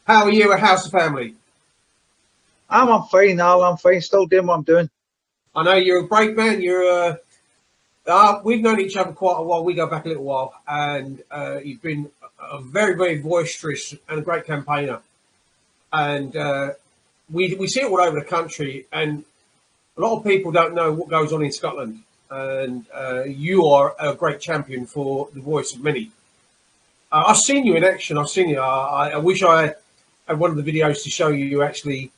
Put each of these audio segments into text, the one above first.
How are you? How's the family? I'm fine, Al. I'm fine. Still doing what I'm doing. I know you're a great man. We've known each other quite a while. We go back a little while, and you've been a very, very boisterous and a great campaigner. And we see it all over the country, and a lot of people don't know what goes on in Scotland. And you are a great champion for the voice of many. I've seen you in action. I've seen you. I wish I had one of the videos to show you actually.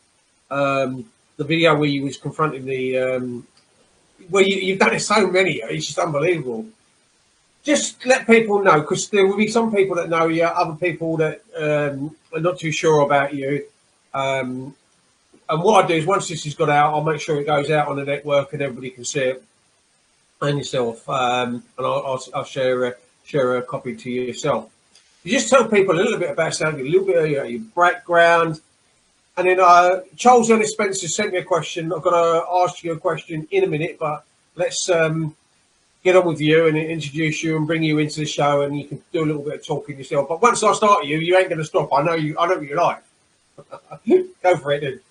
The video where you was confronting where you've done it so many, it's just unbelievable. Just let people know, because there will be some people that know you, other people that are not too sure about you. And what I do is once this has got out, I'll make sure it goes out on the network and everybody can see it, and yourself. And I'll share a copy to yourself. You just tell people a little bit about something, a little bit of your background. And then Charles Ellis Spencer sent me a question. I've got to ask you a question in a minute, but let's get on with you and introduce you and bring you into the show, and you can do a little bit of talking yourself. But once I start you ain't going to stop. I know you. I know what you like. Go for it, dude.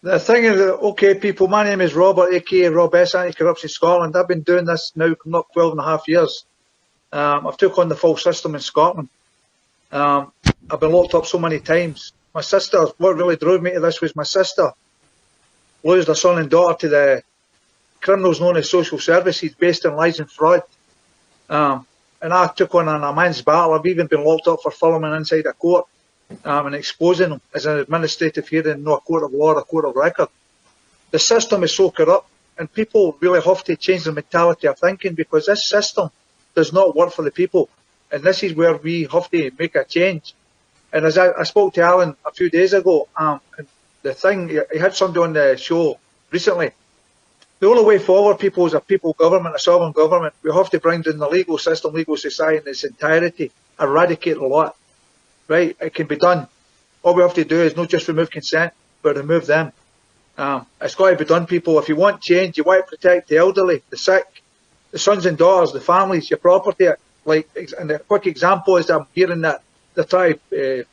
The thing is, okay, people, my name is Robert, aka Robess, Anti-Corruption Scotland. I've been doing this now coming up 12 and a half years. I've took on the full system in Scotland. I've been locked up so many times. My sister, what really drove me to this was my sister losing her son and daughter to the criminals known as social services based on lies and fraud. And I took on an immense battle. I've even been locked up for filming inside a court and exposing them as an administrative hearing, not a court of law, a court of record. The system is so corrupt, and people really have to change their mentality of thinking, because this system does not work for the people. And this is where we have to make a change. And as I spoke to Alan a few days ago, and the thing, he had somebody on the show recently. The only way forward, people, is a people government, a sovereign government. We have to bring down the legal system, legal society in its entirety, eradicate the lot. Right? It can be done. All we have to do is not just remove consent, but remove them. It's got to be done, people. If you want change, you want to protect the elderly, the sick, the sons and daughters, the families, your property. Like, and a quick example is that I'm hearing that they try to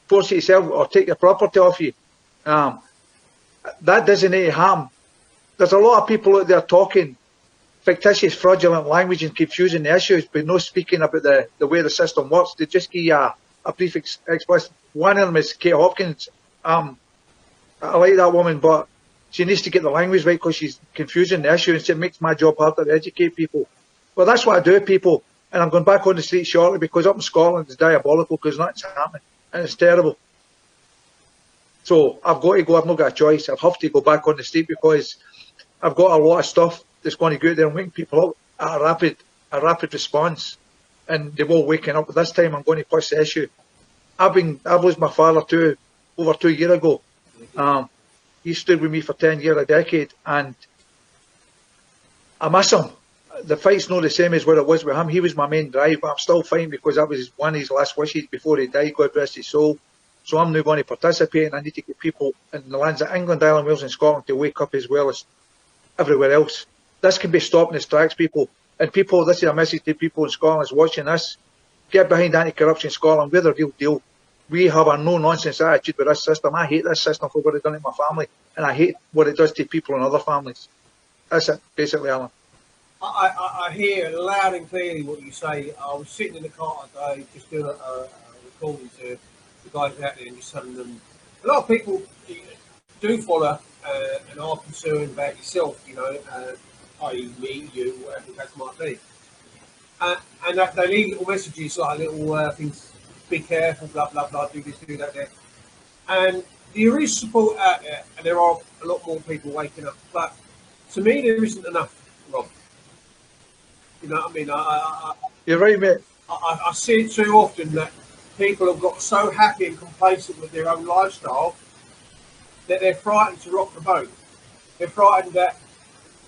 force you to sell or take your property off you. That doesn't need to happen. There's a lot of people out there talking fictitious, fraudulent language and confusing the issues, but no speaking about the way the system works. They just give you a brief explanation. One of them is Kate Hopkins. I like that woman, but she needs to get the language right, because she's confusing the issue, and it makes my job harder to educate people. Well, that's what I do, people. And I'm going back on the street shortly, because up in Scotland it's diabolical, because nothing's happening, and it's terrible. So I've got to go. I've not got a choice. I have to go back on the street, because I've got a lot of stuff that's going to go out there and wake people up at a rapid response, and they're all waking up. But this time I'm going to push the issue. I've lost my father too over 2 years ago. He stood with me for 10 years, a decade, and I miss him. The fight's not the same as what it was with him. He was my main drive, but I'm still fighting, because that was one of his last wishes before he died, God rest his soul. So I'm now going to participate, and I need to get people in the lands of England, Ireland, Wales and Scotland to wake up as well as everywhere else. This can be stopped in its tracks, people. And people, this is a message to people in Scotland is watching this. Get behind Anti-Corruption Scotland. We're the real deal. We have a no-nonsense attitude with this system. I hate this system for what it's done to my family, and I hate what it does to people in other families. That's it, basically, Alan. I hear loud and clearly what you say. I was sitting in the car today, just doing a recording to the guys out there, and just telling them. A lot of people do follow and are concerned about yourself, i.e. me, you, whatever that might be. And that they leave little messages like little things, be careful, blah, blah, blah, do this, do that, there. And there is support out there, and there are a lot more people waking up. But to me, there isn't enough, Rob. You know what I mean? You're right, mate. I see it too often that people have got so happy and complacent with their own lifestyle that they're frightened to rock the boat. They're frightened that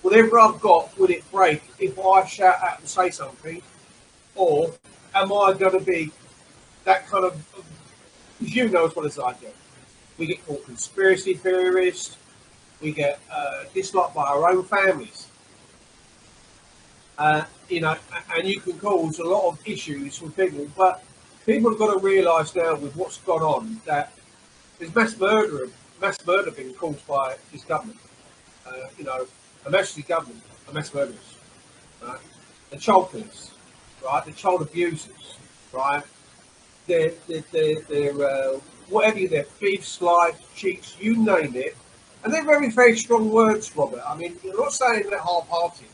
whatever I've got, will it break if I shout out and say something? Or am I going to be that kind of, because you know as well as I do, we get called conspiracy theorists, we get disliked by our own families. And you can cause a lot of issues with people, but people have got to realise now with what's gone on that there's mass murder being caused by this government. You know, a mass government, a mass murderers, right? The child killers, right? The child abusers, right? They're whatever they're thieves, lies, cheats, you name it. And they're very, very strong words, Robert. I mean, you're not saying that half-hearted.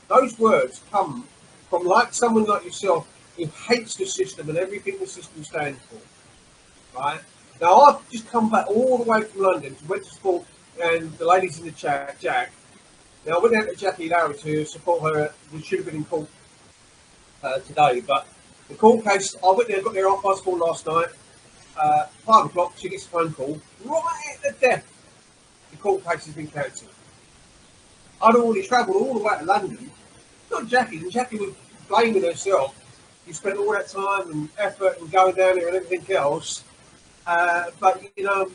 Those words come from like someone like yourself who hates the system and everything the system stands for, right? Now, I've just come back all the way from London, went to school, and the ladies in the chat, Jack. Now, I went down to Jackie Larry to support her. We should have been in court today, but the court case, I went there, got there half past 4 last night. 5 o'clock, she gets a phone call right at the death. The court case has been cancelled. I'd already travelled all the way to London. Not Jackie, and Jackie was blaming herself. You spent all that time and effort and going down there and everything else. But you know,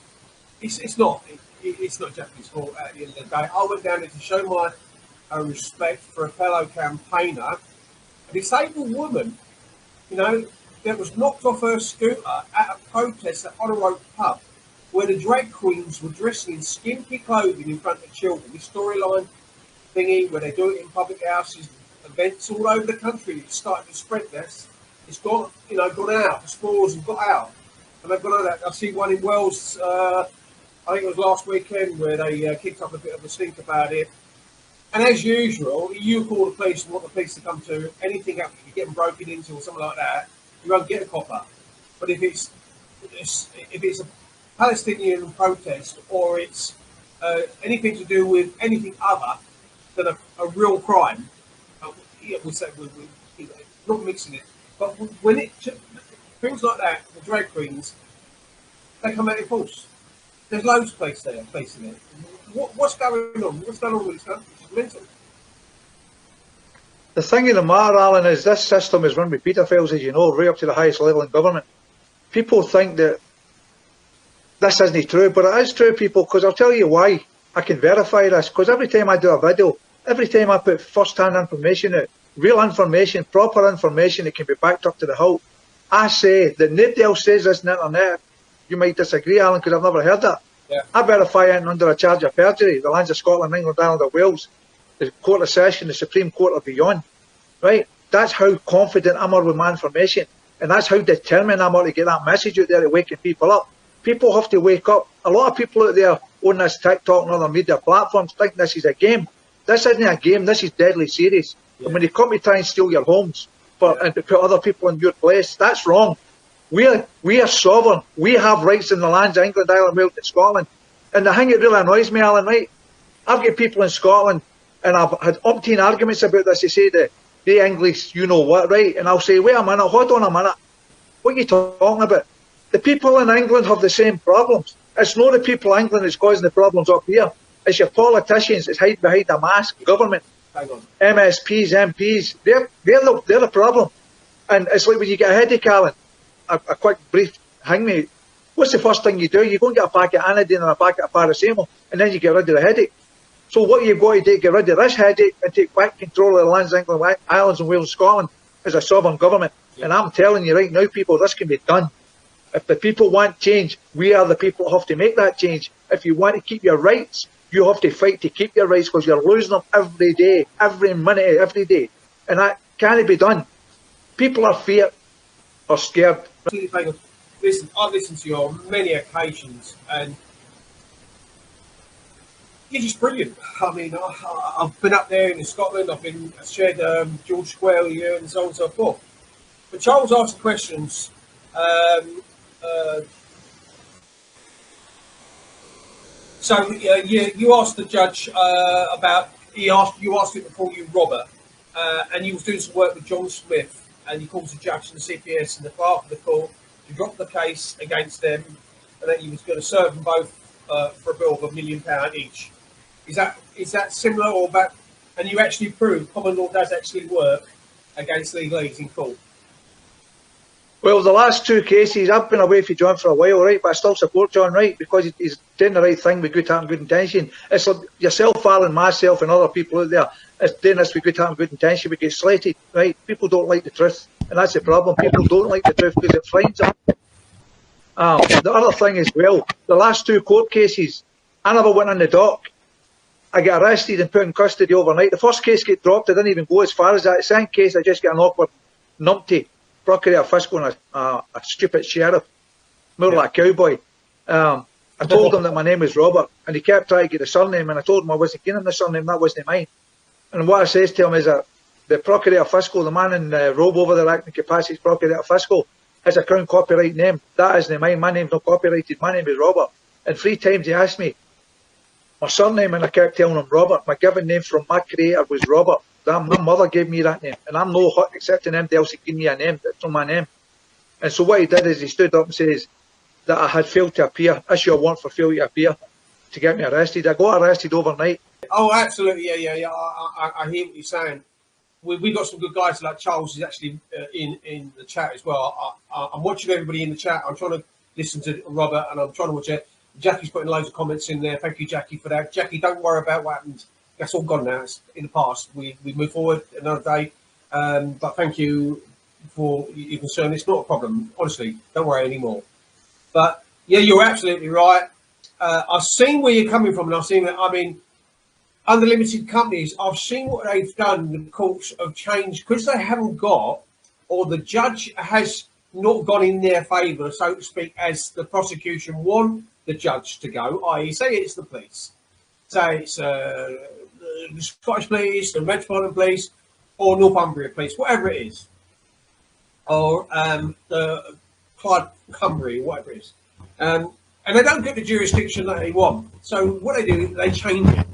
it's not Jackie's fault at the end of the day. I went down there to show my respect for a fellow campaigner, a disabled woman, you know, that was knocked off her scooter at a protest at Honor Road Pub, where the drag queens were dressing in skimpy clothing in front of children. This storyline thingy where they do it in public houses, events all over the country. It's starting to spread this. It's gone out. The spores have got out. And they've gone out. I see one in Wales, I think it was last weekend, where they kicked up a bit of a stink about it. And as usual, you call the police and want the police to come to anything up, you're getting broken into or something like that, you won't get a copper. But if it's a Palestinian protest or it's anything to do with anything other than a real crime, we'll say we're not mixing it. But when it things like that, the drag queens, they come out in force. There's loads of places there facing it. What's going on? What's going on with this country? It's mental. The thing of the matter, Alan, is this system is run by paedophiles, as you know, right up to the highest level in government. People think that this isn't true, but it is true, people, because I'll tell you why. I can verify this, because every time I do a video, every time I put first-hand information out, real information, proper information that can be backed up to the hilt, I say that nobody else says this on the internet. You might disagree, Alan, because I've never heard that. Yeah. I verify it under a charge of perjury, the lands of Scotland, England, Ireland, and Wales, the Court of Session, the Supreme Court or beyond. Right? That's how confident I'm with my information. And that's how determined I'm to get that message out there to waking people up. People have to wake up. A lot of people out there on this TikTok and other media platforms think this is a game. This isn't a game, this is deadly serious. Yeah. And when they come to try and steal your homes and to put other people in your place, that's wrong. We are sovereign. We have rights in the lands of England, Ireland, Wales and Scotland. And the thing that really annoys me, Alan, right? I've got people in Scotland and I've had umpteen arguments about this. They say the English, you know what, right? And I'll say, wait a minute, hold on a minute. What are you talking about? The people in England have the same problems. It's not the people in England that's causing the problems up here. It's your politicians that's hiding behind a mask, government, MSPs, MPs. They're the problem. And it's like when you get a headache, Alan, a quick brief hang me. What's the first thing you do? You go and get a packet of Anodine and a packet of paracetamol, and then you get rid of the headache. So what you've got to do, get rid of this headache and take back control of the lands of England, Ireland and Wales and Scotland as a sovereign government. Yeah. And I'm telling you right now, people, this can be done. If the people want change, we are the people who have to make that change. If you want to keep your rights, you have to fight to keep your rights because you're losing them every day, every minute, every day. And that can't be done. People are feared or scared. Listen, I've listened to you on many occasions and you're just brilliant. I mean, I've been up there in Scotland, I've shared George Square with you and so on and so forth. But Charles asked the questions. So you asked the judge about, you asked him to call you Robert, and you was doing some work with John Smith, and you called the judge and the CPS and the clerk of the court to drop the case against them, and that you was going to serve them both for a bill of £1 million each. Is that similar, or that? And you actually proved common law does actually work against legalese in court? Well, the last two cases, I've been away from John for a while, right? But I still support John, right? Because he's doing the right thing with good heart and good intention. It's like yourself, Alan, myself, and other people out there. It's doing this with good heart and good intention. We get slated, right? People don't like the truth. And that's the problem. People don't like the truth because it frightens them. The other thing as well, the last 2 court cases, I never went in the dock. I got arrested and put in custody overnight. The first case get dropped. I didn't even go as far as that. The second case, I just got an awkward numpty, Procurator Fiscal and a stupid sheriff, more like a cowboy. I told him that my name was Robert, and he kept trying to get the surname, and I told him I wasn't getting the surname, that wasn't mine. And what I says to him is that the Procurator Fiscal, the man in the robe over there acting capacity as Procurator Fiscal, has a Crown copyright name. That isn't mine. My name's not copyrighted. My name is Robert. And 3 times he asked me my surname, and I kept telling him Robert. My given name from my creator was Robert. My mother gave me that name, and I'm no accepting anybody else to give me a name. That's not my name. And so what he did is he stood up and says that I had failed to appear, issue a warrant for failure to appear, to get me arrested. I got arrested overnight. Oh, absolutely, yeah. I hear what you're saying. We got some good guys like Charles is actually in the chat as well. I'm watching everybody in the chat. I'm trying to listen to Robert, and I'm trying to watch it. Jackie's putting loads of comments in there. Thank you, Jackie, for that. Jackie, don't worry about what happened. That's all gone now. It's in the past. We move forward another day. But thank you for your concern. It's not a problem. Honestly, don't worry anymore. But yeah, you're absolutely right. I've seen where you're coming from, and I've seen that. I mean, under limited companies, I've seen what they've done. The courts have changed because they haven't got, or the judge has not gone in their favour, so to speak, as the prosecution want the judge to go. I.e., say it's the police, say it's the Scottish Police, the Metropolitan Police, or Northumbria Police, whatever it is, or the Clyde Cumbria, whatever it is, and they don't get the jurisdiction that they want. So what they do, they change it,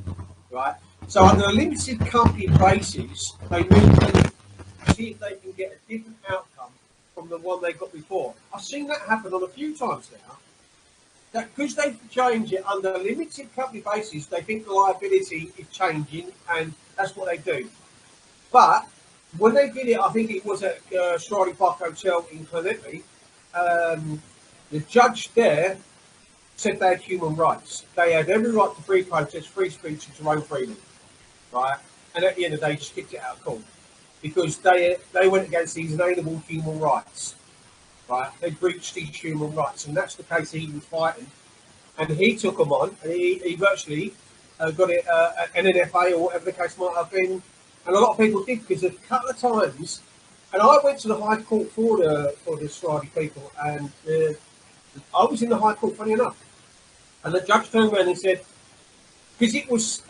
right? So under a limited company basis, they move to see if they can get a different outcome from the one they got before. I've seen that happen on a few times now. That because they change it under a limited company basis, they think the liability is changing, and that's what they do. But when they did it, I think it was at Stradley Park Hotel in Clonetty, the judge there said they had human rights. They had every right to free protest, free speech, and to roam freely, right? And at the end of the day, just kicked it out of court because they went against these inalienable human rights. Right, they breached his human rights, and that's the case he was fighting. And he took them on, and he virtually got it an NFA or whatever the case might have been. And a lot of people did because a couple of times, and I went to the High Court for the Stradley people, and I was in the High Court, funny enough, and the judge turned around and said, because it was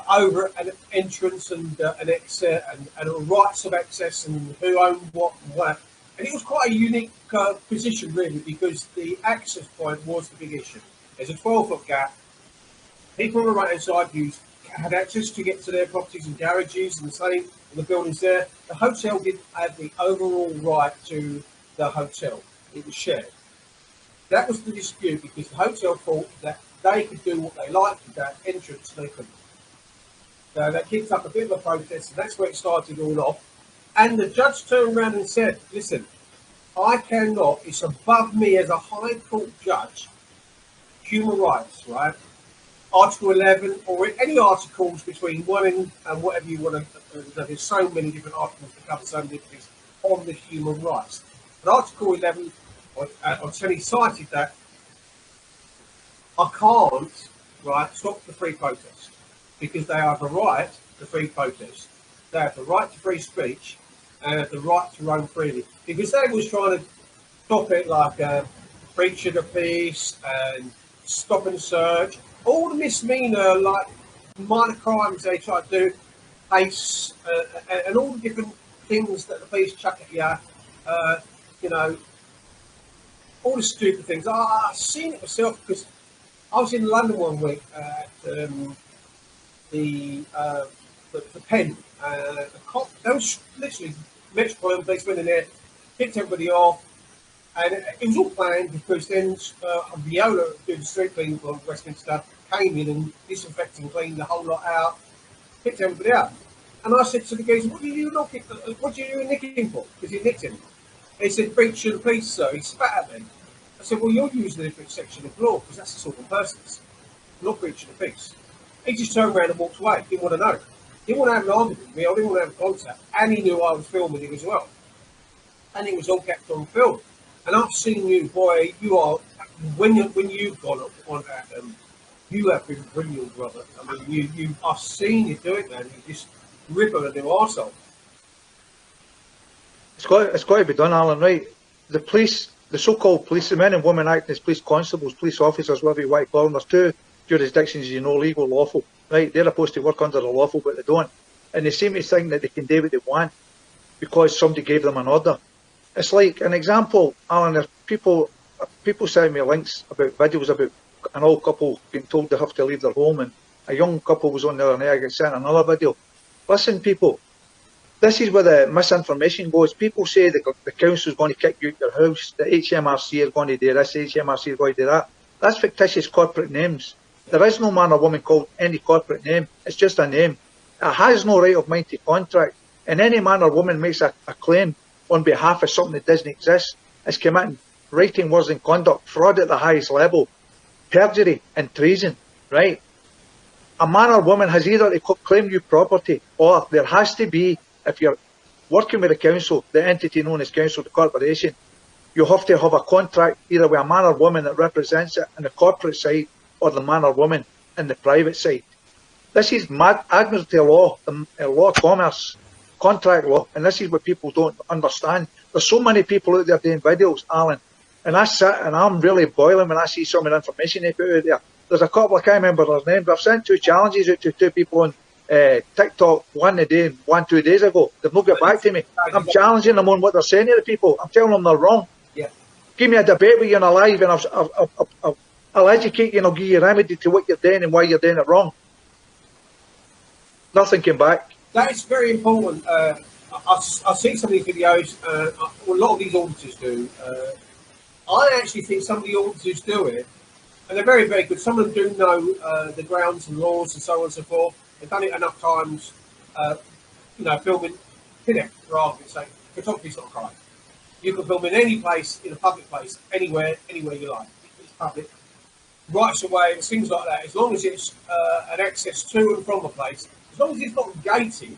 over an entrance and an exit and rights of access and who owned what and what. And it was quite a unique position, really, because the access point was the big issue. There's a 12-foot gap. People on the right-hand side had access to get to their properties and garages and the same in the buildings there. The hotel didn't have the overall right to the hotel. It was shared. That was the dispute because the hotel thought that they could do what they liked with that entrance, they couldn't. So that kicked up a bit of a protest, and that's where it started all off. And the judge turned around and said, listen, I cannot, it's above me as a High Court judge, human rights, right? Article 11, or any articles between 1 and whatever you want to, there's so many different articles that cover so many different things on the human rights. But Article 11, until he cited that, I can't, right, stop the free protest because they have a right to free protest. They have the right to free speech and have the right to roam freely. Because they was trying to stop it like breach of the peace and stop and search. All the misdemeanor, like minor crimes they try to do, ACE, and all the different things that the police chuck at you, you know, all the stupid things. I've seen it myself because I was in London one week at the pen. The cop, those literally Metropolitan Police went in there, picked everybody off, and it was all planned because then Viola, doing the street cleaning for Westminster, came in and disinfected and cleaned the whole lot out, picked everybody up. And I said to the geezer, what are you nicking for? Because he nicked him. He said, breach of the peace, sir. He spat at me. I said, well, you're using a different section of law because that's assault on persons, not breach of the peace. He just turned around and walked away. Didn't want to know. Didn't want to have an argument with me. I didn't want to have contact. And he knew I was filming him as well. and it was all kept on film. And I've seen you, boy. You are when you've gone up on that. You have been brilliant, brother. I mean, I've seen you do it, man. You just rip on a new arsehole. It's got to be done, Alan, right? The police, the so-called police, the men and women acting as police constables, police officers, whatever you want to call them, there's two jurisdictions, you know, legal, lawful, right? They're supposed to work under the lawful, but they don't. And they seem to think that they can do what they want because somebody gave them an order. It's like an example, Alan, if people send me links about videos about an old couple being told they have to leave their home, and a young couple was on the other night, I got sent another video. Listen, people, this is where the misinformation goes. People say the council's going to kick you out your house, the HMRC is going to do this, HMRC is going to do that. That's fictitious corporate names. There is no man or woman called any corporate name. It's just a name. It has no right of mine to contract. And any man or woman makes a claim on behalf of something that doesn't exist, is committing writing, words and conduct, fraud at the highest level, perjury and treason, right? A man or woman has either to claim you property, or there has to be, if you're working with the council, the entity known as council, the corporation, you have to have a contract either with a man or woman that represents it in the corporate side, or the man or woman in the private side. This is administrative law, law of commerce, contract law, and this is what people don't understand. There's so many people out there doing videos, Alan, and I sit and I'm really boiling when I see some of the information they put out there. There's a couple, I can't remember their names, but I've sent 2 challenges out to 2 people on TikTok, one a day, 2 days ago. They've not got back to me. I'm challenging them on what they're saying to the people. I'm telling them they're wrong. Yeah. Give me a debate with you and a live, and I'll educate you and I'll give you a remedy to what you're doing and why you're doing it wrong. Nothing came back. That is very important. I see some of these videos. A lot of these auditors do. I actually think some of the auditors do it, and they're very, very good. Some of them do know the grounds and laws and so on and so forth. They've done it enough times, filming, for argument's sake. Photography's not a crime. You can film in any place, in a public place, anywhere you like. It's public. Rights away, and things like that. As long as it's an access to and from a place, as long as it's not gated,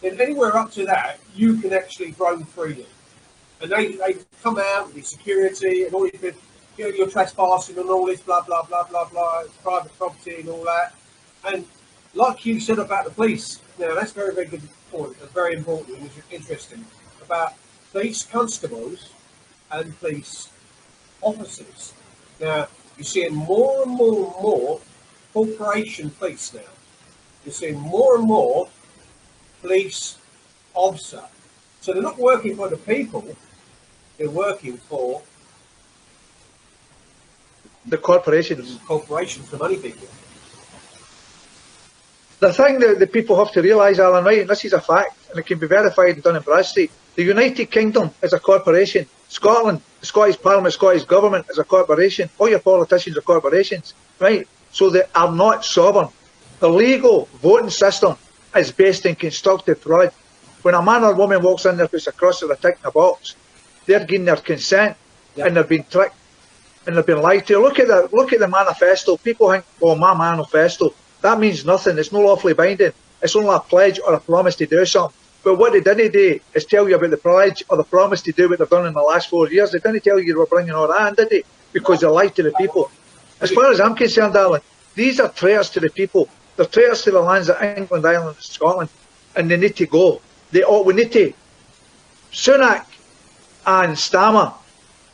then anywhere up to that, you can actually roam freely. And they come out with the security and all this, you're trespassing and all this, blah, blah, blah, blah, blah, it's private property and all that. And like you said about the police, now that's very, very good point, and very important and interesting, about police constables and police officers. Now, you're seeing more and more and more corporation police now. You're seeing more and more police officer. So they're not working for the people, they're working for the corporations. Corporations, the money people. The thing that the people have to realise, Alan, right, and this is a fact, and it can be verified and done in Bradstreet, the United Kingdom is a corporation. Scotland, the Scottish Parliament, Scottish Government is a corporation. All your politicians are corporations, right? So they are not sovereign. The legal voting system is based in constructive fraud. When a man or woman walks in there, puts a cross or a tick in a box, they're getting their consent, and they're being tricked and they've been lied to. Look at the manifesto. People think, oh, my manifesto, that means nothing. It's not lawfully binding. It's only a pledge or a promise to do something. But what they didn't do is tell you about the pledge or the promise to do what they've done in the last 4 years. They didn't tell you they were bringing all that in, did they? Because they lied to the people. As far as I'm concerned, Alan, these are traitors to the people. They're traitors to the lands of England, Ireland and Scotland. And they need to go. We need to. Sunak and Stammer,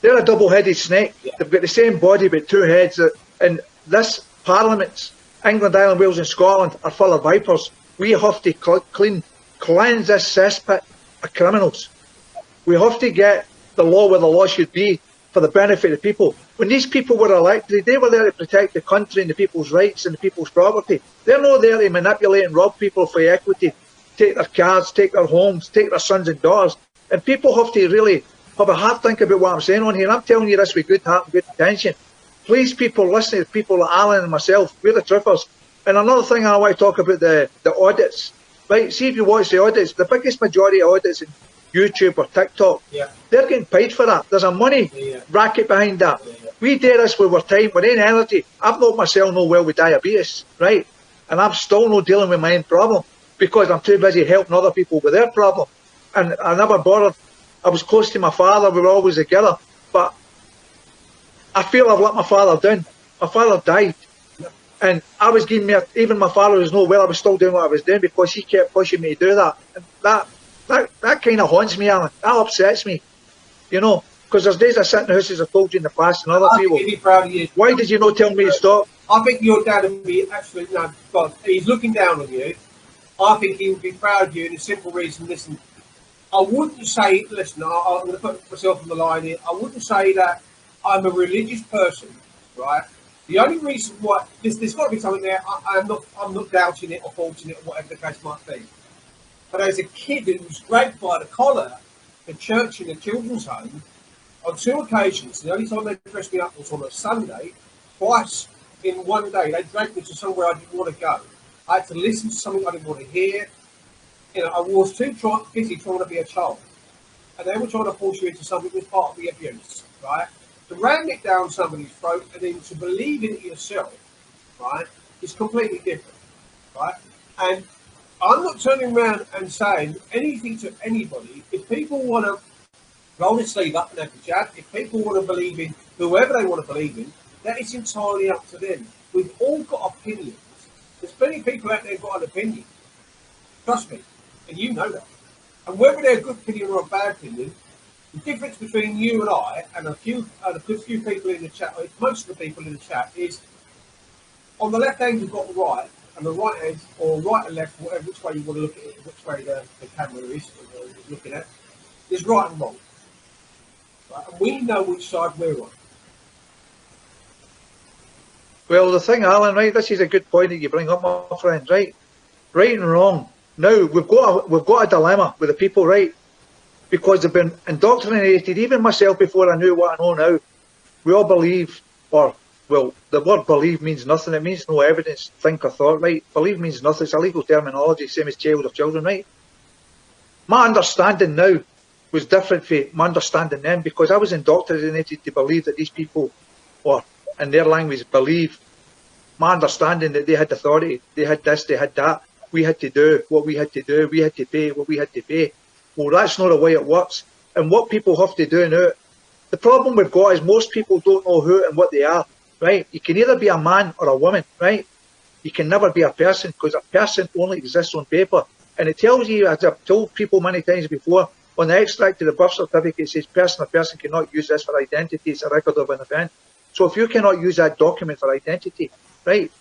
they're a double-headed snake. They've got the same body but 2 heads. And this Parliament's England, Ireland, Wales and Scotland are full of vipers. We have to cleanse this cesspit of criminals. We have to get the law where the law should be for the benefit of the people. When these people were elected, they were there to protect the country and the people's rights and the people's property. They're not there to manipulate and rob people for equity, take their cars, take their homes, take their sons and daughters. And people have to really have a hard think about what I'm saying on here. And I'm telling you this with good heart and good intention. Please, people, listen to people like Alan and myself. We're the truthers. And another thing I want to talk about, the audits. Right, see if you watch the audits, the biggest majority of audits in YouTube or TikTok, they're getting paid for that. There's a money racket behind that. We do this with our time, with any energy. I've not myself no well with diabetes, right? And I'm still not dealing with my own problem because I'm too busy helping other people with their problem. And I never bothered I was close to my father, we were always together, but I feel I've let my father down. My father died. And I was giving me, even my father was no well, I was still doing what I was doing because he kept pushing me to do that. And that kind of haunts me, Alan. That upsets me, you know, because there's days I sit in the house, as I told you in the past, and other people, he'd be proud of you. why did you not tell me to stop? I think your dad would be absolutely, no, God, he's looking down on you. I think he would be proud of you, and a simple reason, listen, I wouldn't say, listen, I'm going to put myself on the line here, I wouldn't say that I'm a religious person, right? The only reason why, there's got to be something there, I'm not doubting it or faulting it or whatever the case might be. But as a kid who was dragged by the collar to church in a children's home, on 2 occasions, the only time they dressed me up was on a Sunday, twice in one day, they dragged me to somewhere I didn't want to go. I had to listen to something I didn't want to hear. You know, I was too busy trying to be a child. And they were trying to force you into something that was part of the abuse, right? To ram it down somebody's throat and then to believe in it yourself, right, is completely different, right? And I'm not turning around and saying anything to anybody. If people want to roll their sleeve up and have a jab, if people want to believe in whoever they want to believe in, that is entirely up to them. We've all got opinions. There's plenty of people out there who've got an opinion. Trust me, and you know that. And whether they're a good opinion or a bad opinion, the difference between you and I and a good few people in the chat, most of the people in the chat, is on the left hand you've got the right, and the right hand, or right and left, whatever which way you want to look at it, which way the camera is looking at, there's right and wrong. Right? And we know which side we're on. Well, the thing, Alan, right, this is a good point that you bring up, my friend, right? Right and wrong. Now, we've got a dilemma with the people, right? Because they've been indoctrinated, even myself before I knew what I know now. We all believe, or, well, the word believe means nothing. It means no evidence, think or thought, right? Believe means nothing. It's a legal terminology, same as child or children, right? My understanding now was different from my understanding then because I was indoctrinated to believe that these people, or in their language, believe. My understanding that they had authority, they had this, they had that. We had to do what we had to do, we had to pay what we had to pay. Well, that's not the way it works. And what people have to do now, the problem we've got is most people don't know who and what they are, right? You can either be a man or a woman, right? You can never be a person because a person only exists on paper. And it tells you, as I've told people many times before, on the extract of the birth certificate, it says person or person cannot use this for identity. It's a record of an event. So if you cannot use that document for identity, right,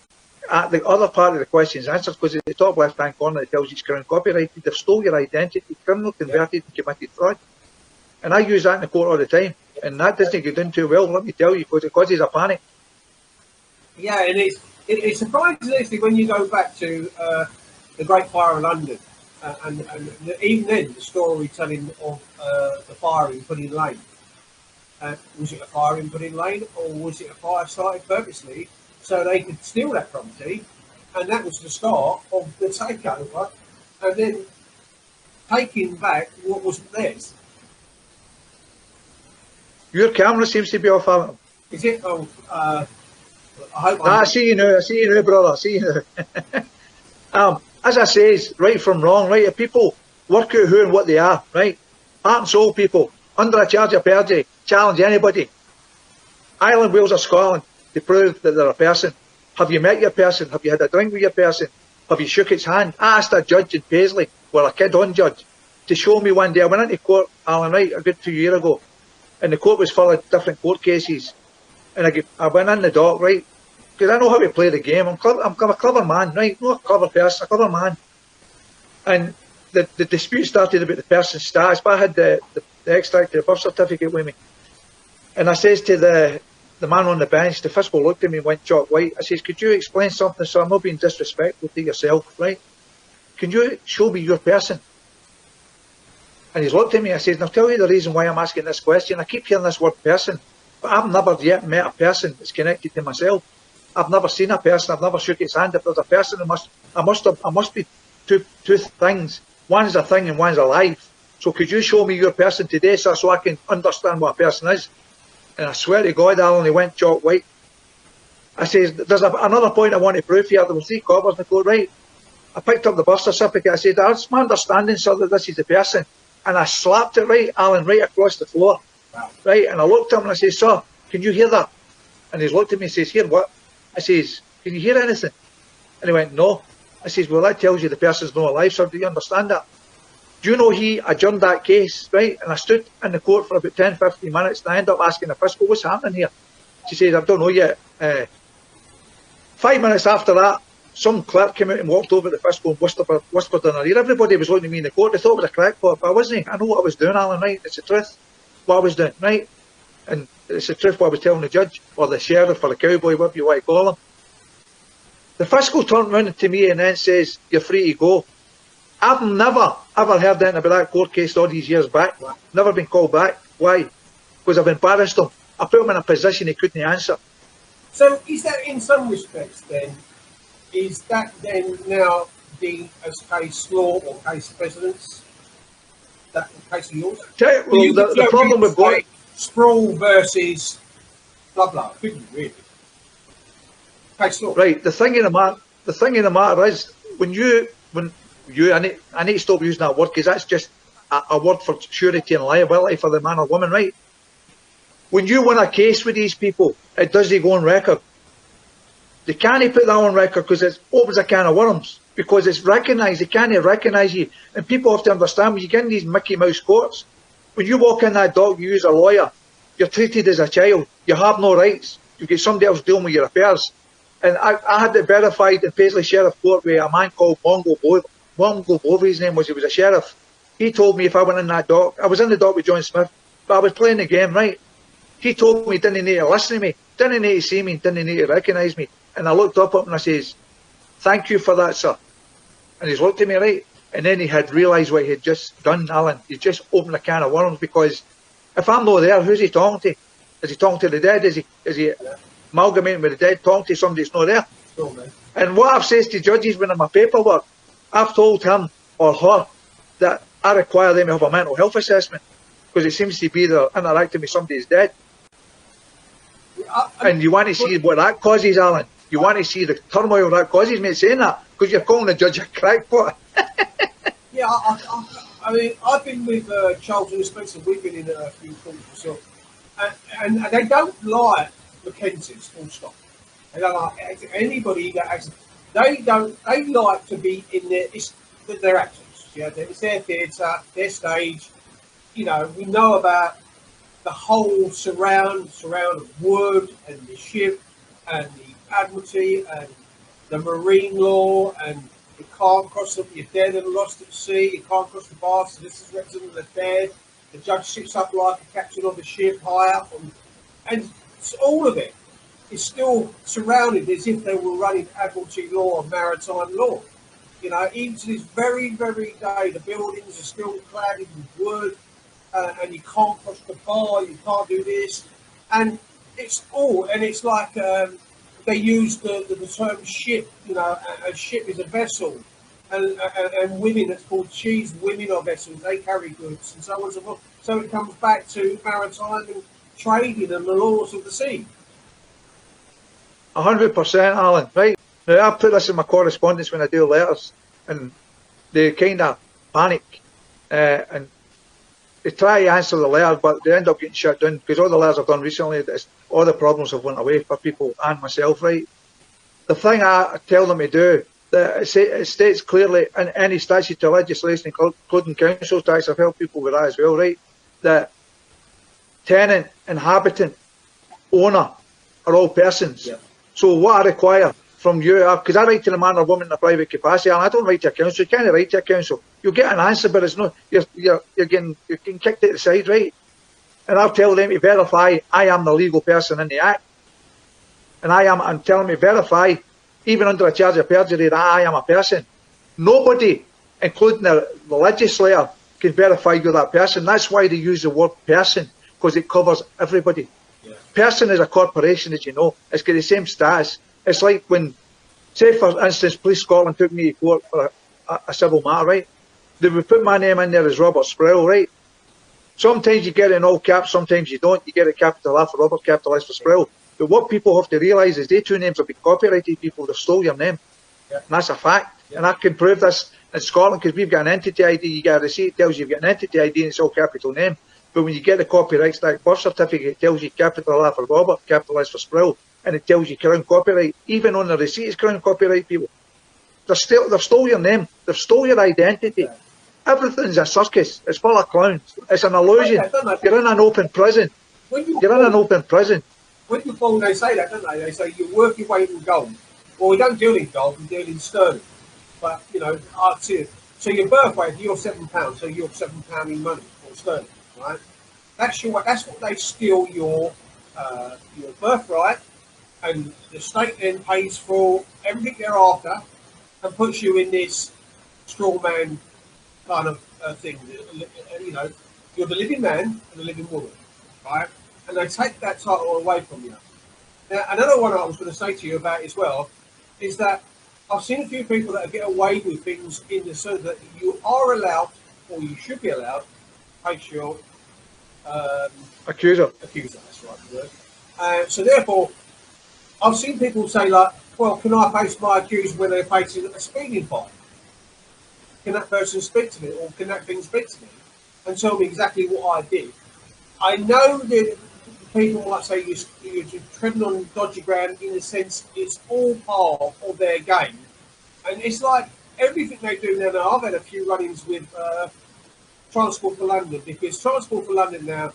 the other part of the question is answered because at the top left-hand corner it tells you it's crown copyrighted. They've stole your identity, criminal converted and committed fraud. And I use that in the court all the time. And that doesn't get done too well, let me tell you, because it causes a panic. Yeah, and it's surprising actually when you go back to the Great Fire of London, and even then the storytelling of the fire in Pudding Lane. Was it a fire in Pudding Lane, or was it a fire started purposely so they could steal that property? And that was the start of the takeover, and then taking back what wasn't theirs. Your camera seems to be off, Alan. Is it? Oh, I hope I see you now, brother. I see you now. As I says, right from wrong, right? If people work out who and what they are, right? Heart and soul people, under a charge of perjury, challenge anybody. Ireland, Wales or Scotland to prove that they're a person. Have you met your person? Have you had a drink with your person? Have you shook its hand? I asked a judge in Paisley, well, a kid-on judge, to show me one day. I went into court, Alan, right, a good 2 years ago, and the court was full of different court cases. And I went in the dock, right, because I know how to play the game. I'm a clever man, right? Not a clever person, a clever man. And the dispute started about the person's status, but I had the extract of the birth certificate with me. And I says to the man on the bench, the fiscal looked at me and went chalk white. I says, could you explain something so I'm not being disrespectful to yourself, right? Can you show me your person? And he's looked at me, I says, and I'll tell you the reason why I'm asking this question. I keep hearing this word person, but I've never yet met a person that's connected to myself. I've never seen a person, I've never shook its hand. If there's a person, I must be two things. One is a thing and one's alive. So could you show me your person today, sir, so I can understand what a person is? And I swear to God, Alan, he went chalk white. I says, there's another point I want to prove here. There were 3 coppers in the court, right? I picked up the birth certificate. I said, that's my understanding, sir, that this is the person. and I slapped it, right, Alan, right across the floor. Wow. Right, and I looked at him and I says, sir, can you hear that? And he's looked at me and says, hear what? I says, can you hear anything? And he went, no. I says, well, that tells you the person's not alive, sir. Do you understand that? Do you know he adjourned that case, right? And I stood in the court for about 10, 15 minutes, and I ended up asking the fiscal, what's happening here? She says, I don't know yet. 5 minutes after that, some clerk came out and walked over to the fiscal and whispered in her ear. Everybody was looking at me in the court. They thought it was a crackpot, but I wasn't. I know what I was doing, Alan, right? It's the truth, what I was doing, right? And it's the truth what I was telling the judge, or the sheriff, or the cowboy, whatever you want to call him. The fiscal turned around to me and then says, you're free to go. I've never, ever heard anything about that court case all these years back. Never been called back. Why? Because I've embarrassed him. I put him in a position he couldn't answer. So is that, in some respects then, is that then now deemed as case law or case precedence? That case of yours? Well, the problem we've got... Sprawl versus blah blah, couldn't you really? Case law. Right, the thing in the matter is, I need to stop using that word, because that's just a word for surety and liability for the man or woman, right? When you win a case with these people, it doesn't go on record. They can't put that on record because it opens a can of worms, because it's recognised. They can't recognise you. And people have to understand, when you get in these Mickey Mouse courts, when you walk in that dock, you use a lawyer, you're treated as a child. You have no rights. You get somebody else dealing with your affairs. And I had it verified in Paisley Sheriff Court with a man called Mongo Bovey, his name was. He was a sheriff. He told me if I went in that dock, I was in the dock with John Smith, but I was playing the game, right? He told me he didn't need to listen to me, didn't need to see me, didn't need to recognise me. And I looked up at him and I says, thank you for that, sir. And he's looked at me, right? And then he had realised what he had just done, Alan. He just opened a can of worms, because if I'm not there, who's he talking to? Is he talking to the dead? Is he amalgamating with the dead, talking to somebody that's not there? Sure, and what I've said to judges when in my paperwork, I've told him or her that I require them to have a mental health assessment, because it seems to be they're interacting with somebody who's dead. And you want to see what that causes, Alan. You want to see the turmoil that causes, mate, saying that, because you're calling the judge a crackpot. Yeah, I mean, I've been with Charles and Spencer. We've been in a few calls ourselves, and they don't like Mackenzies, full stop. They don't like anybody that acts. They like to be in their actors. Yeah, it's their theatre, their stage. You know, we know about the whole surround of wood and the ship and the Admiralty and the marine law, and you can't cross them, you're dead and lost at sea, you can't cross the bar, so this is representative of the dead. The judge sits up like a captain of the ship high up, and all of it is still surrounded as if they were running Admiralty law or maritime law. You know, even to this very, very day, the buildings are still clad in wood, and you can't cross the bar, you can't do this, and it's like they use the term ship. You know, a ship is a vessel, and women, it's called she's women are vessels. They carry goods and so on and so forth. So it comes back to maritime and trading and the laws of the sea. 100%, Alan. Right now, I put this in my correspondence when I do letters, and they kind of panic, and they try to answer the letter, but they end up getting shut down, because all the letters I've done recently, all the problems have went away for people and myself, right? The thing I tell them to do, it states clearly in any statute of legislation, including council tax, I've helped people with that as well, right? That tenant, inhabitant, owner are all persons. Yeah. So what I require from you, because I write to the man or woman in a private capacity, and I don't write to a council. You can't write to a council. You'll get an answer, but it's not. You're getting kicked at the side, right? And I'll tell them to verify I am the legal person in the act, and I'm telling me verify, even under a charge of perjury, that I am a person. Nobody, including the legislator, can verify you're that person. That's why they use the word person, because it covers everybody. Yeah. Person is a corporation, as you know. It's got the same status. It's like when, say for instance, Police Scotland took me to court for a civil matter, right? They would put my name in there as Robert Sproul, right? Sometimes you get it in all caps, sometimes you don't. You get it capital F for Robert, capital S for Sproul. But what people have to realise is they two names have been copyrighted. People, they've stole your name. Yeah. And that's a fact. Yeah. And I can prove this. in Scotland, because we've got an entity ID, you get a receipt, it tells you you've got an entity ID and it's all capital name. But when you get the copyright stack birth certificate, it tells you capital R for Robert, capital S for Sproul, and it tells you Crown copyright. Even on the receipt, it's Crown copyright, people. They've stole your name, they've stole your identity. Everything's a circus. It's full of clowns. It's an illusion. You're in an open prison. You're in an open prison. When you fall, they say that, don't they? They say you work your way in gold. Well, we don't deal in gold, we deal in sterling. But, you know, I see it. So your birth rate, you're £7, so you're £7 in money, or sterling, right? That's what they steal your birthright, and the state then pays for everything thereafter and puts you in this straw man kind of thing. You know, you're the living man and the living woman, right? And they take that title away from you. Now, another one I was going to say to you about as well is that I've seen a few people that get away with things in the sense that you are allowed, or you should be allowed, to face your accuser. That's right, the word. So therefore, I've seen people say like, well, can I face my accuser when they're facing a speeding fine? Can that person speak to me, or can that thing speak to me and tell me exactly what I did? I know that people might say you're treading on dodgy ground in the sense it's all part of their game. And it's like everything they do now. I've had a few run-ins with Transport for London, because Transport for London now,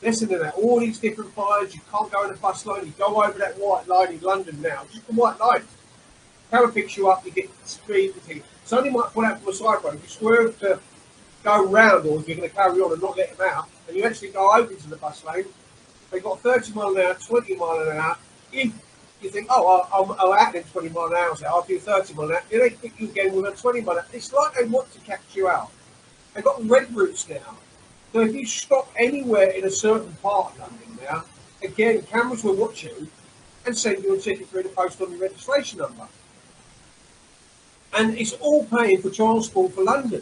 listen to that, all these different fines, you can't go in a bus line, you go over that white line in London now, just the white line. Camera picks you up, you get speed, somebody might pull out from a side road, if you swerve to go round, or if you're going to carry on and not let them out, and you actually go over into the bus lane, they've got 30 mile an hour, 20 mile an hour. If you think, oh, I'll act in 20 mile an hour, so I'll do 30 mile an hour, then they pick you again with a 20 mile an hour. It's like they want to catch you out. They've got red routes now. So if you stop anywhere in a certain part of London now, again, cameras will watch you and send you a ticket through the post on your registration number. And it's all paying for Transport for London.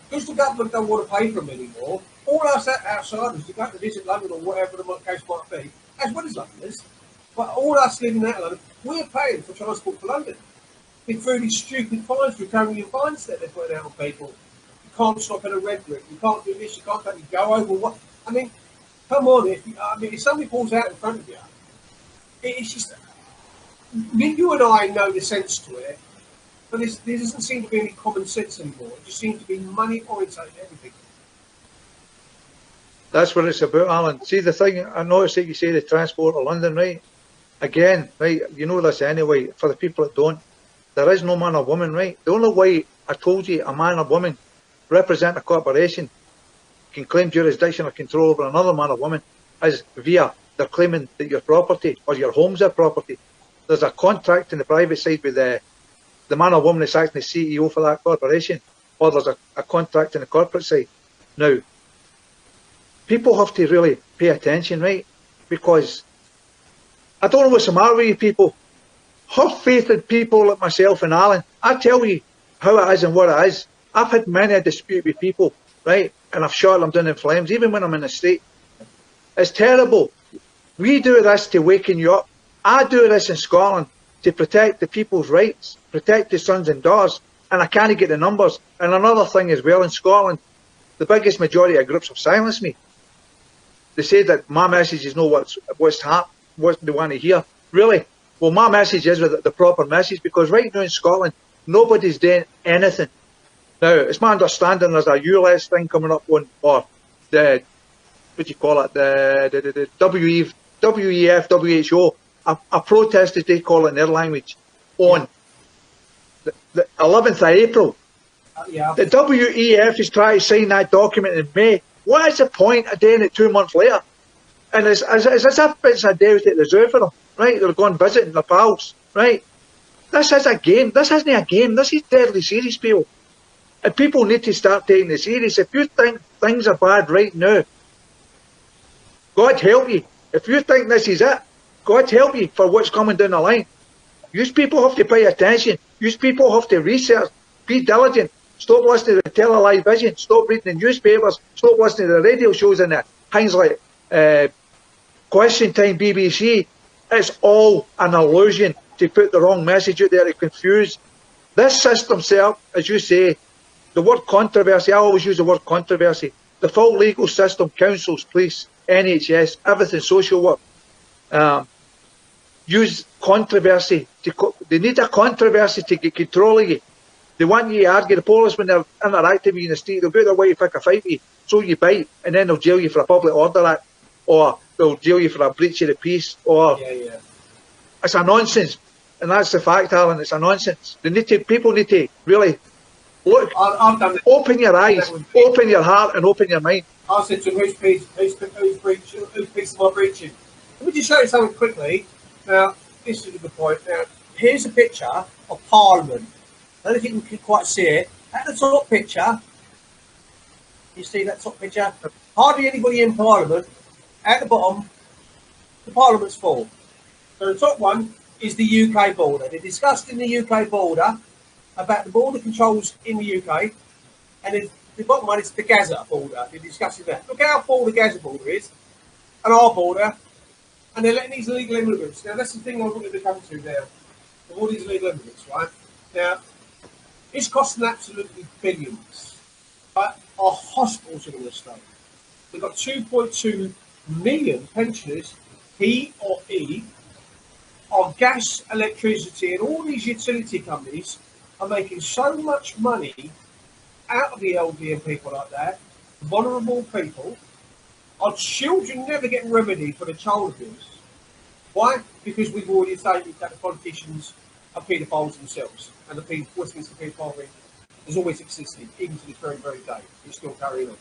Because the government don't want to pay for them anymore, all us outsiders who go to visit London or whatever the case might be, as well as Londoners, but all us living out of London, we're paying for Transport for London. Through these stupid fines, through carrying fines that they're putting out on people. You can't stop at a red route, you can't do this, you can't go over what. I mean, come on, if somebody pulls out in front of you, it's just, you and I know the sense to it, but there doesn't seem to be any common sense anymore. It just seems to be money orientated everything. That's what it's about, Alan. See, the thing, I noticed that you say the Transport of London, right? Again, right, you know this anyway, for the people that don't, there is no man or woman, right? The only way I told you a man or woman represent a corporation can claim jurisdiction or control over another man or woman is via they're claiming that your property or your home's their property. There's a contract in the private side with the man or woman that's acting as CEO for that corporation, or there's a contract in the corporate side. Now, people have to really pay attention, right? Because I don't know what's the matter with you people. Have faith in people like myself and Alan. I tell you how it is and what it is. I've had many a dispute with people, right? And I've shot them down in flames, even when I'm in the street. It's terrible. We do this to waken you up. I do this in Scotland to protect the people's rights, protect the sons and daughters, and I can't get the numbers. And another thing as well, in Scotland, the biggest majority of groups have silenced me. They say that my messages know what's happening, what they want to hear. Really? Well, my message is the proper message, because right now in Scotland, nobody's doing anything. Now, it's my understanding there's a ULS thing coming up on, or the, what do you call it, the WEF, WHO, a protest, as they call it in their language, on the 11th of April. The WEF is trying to sign that document in May. What is the point of doing it 2 months later? And it's as if it's a day without reserve for them, right? They're going visiting their pals, right? This is a game. This isn't a game. This is deadly serious, people. And people need to start taking it serious. If you think things are bad right now, God help you. If you think this is it, God help you for what's coming down the line. You people have to pay attention. You people have to research. Be diligent. Stop listening to television. Stop reading the newspapers. Stop listening to the radio shows and things like Question Time, BBC. It's all an illusion to put the wrong message out there to confuse. This system set up, as you say, The word controversy, I always use the word controversy. The full legal system, councils, police, NHS, everything, social work, use controversy. They need a controversy to get control of you. They want you to argue. The police, when they're interacting with you in the street, they'll go their way to pick a fight with you, so you bite, and then they'll jail you for a public order act, or they'll jail you for a breach of the peace, or it's a nonsense. And that's the fact, Alan, it's a nonsense. People need to really look, open your eyes, open your heart, and open your mind. I said to him, whose piece am I breaching? Let me just show you something quickly. Now, this is a good point. Now, here's a picture of Parliament. I don't know if you can quite see it. At the top picture, you see that top picture? Hardly anybody in Parliament. At the bottom, the Parliament's full. So the top one is the UK border. They discussed in the UK border about the border controls in the UK, and the bottom one is the Gaza border. They're discussing that. Look how full the Gaza border is, and our border, and they're letting these illegal immigrants. Now that's the thing I wanted to come to now. All these illegal immigrants, right? Now, it's costing absolutely billions. But our hospitals are going to stay. We've got 2.2 million pensioners, he or E, on gas, electricity, and all these utility companies are making so much money out of the elderly and people like that, vulnerable people. Our children never get remedy for the child abuse. Why? Because we've already stated that the politicians are paedophiles themselves, and the Westminster paedophilia has always existed, even to this very, very day. It's still carrying on.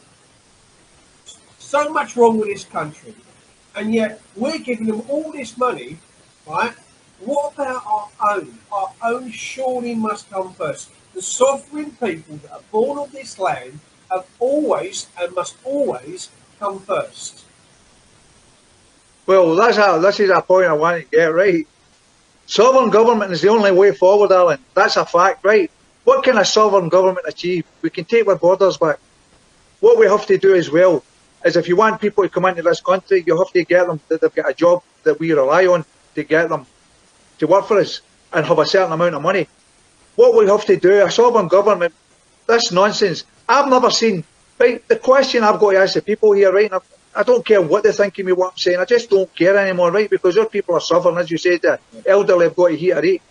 So much wrong with this country, and yet we're giving them all this money, right? What about our own? Our own surely must come first. The sovereign people that are born of this land have always and must always come first. Well, this is a point I want to get right. Sovereign government is the only way forward, Alan. That's a fact, right? What can a sovereign government achieve? We can take our borders back. What we have to do as well is, if you want people to come into this country, you have to get them that they've got a job that we rely on to get them to work for us and have a certain amount of money. What we have to do, a sovereign government, this nonsense, I've never seen, right, the question I've got to ask the people here, right, I don't care what they think of me, what I'm saying, I just don't care anymore, right, because our people are suffering, as you said, the elderly have got to heat or eat.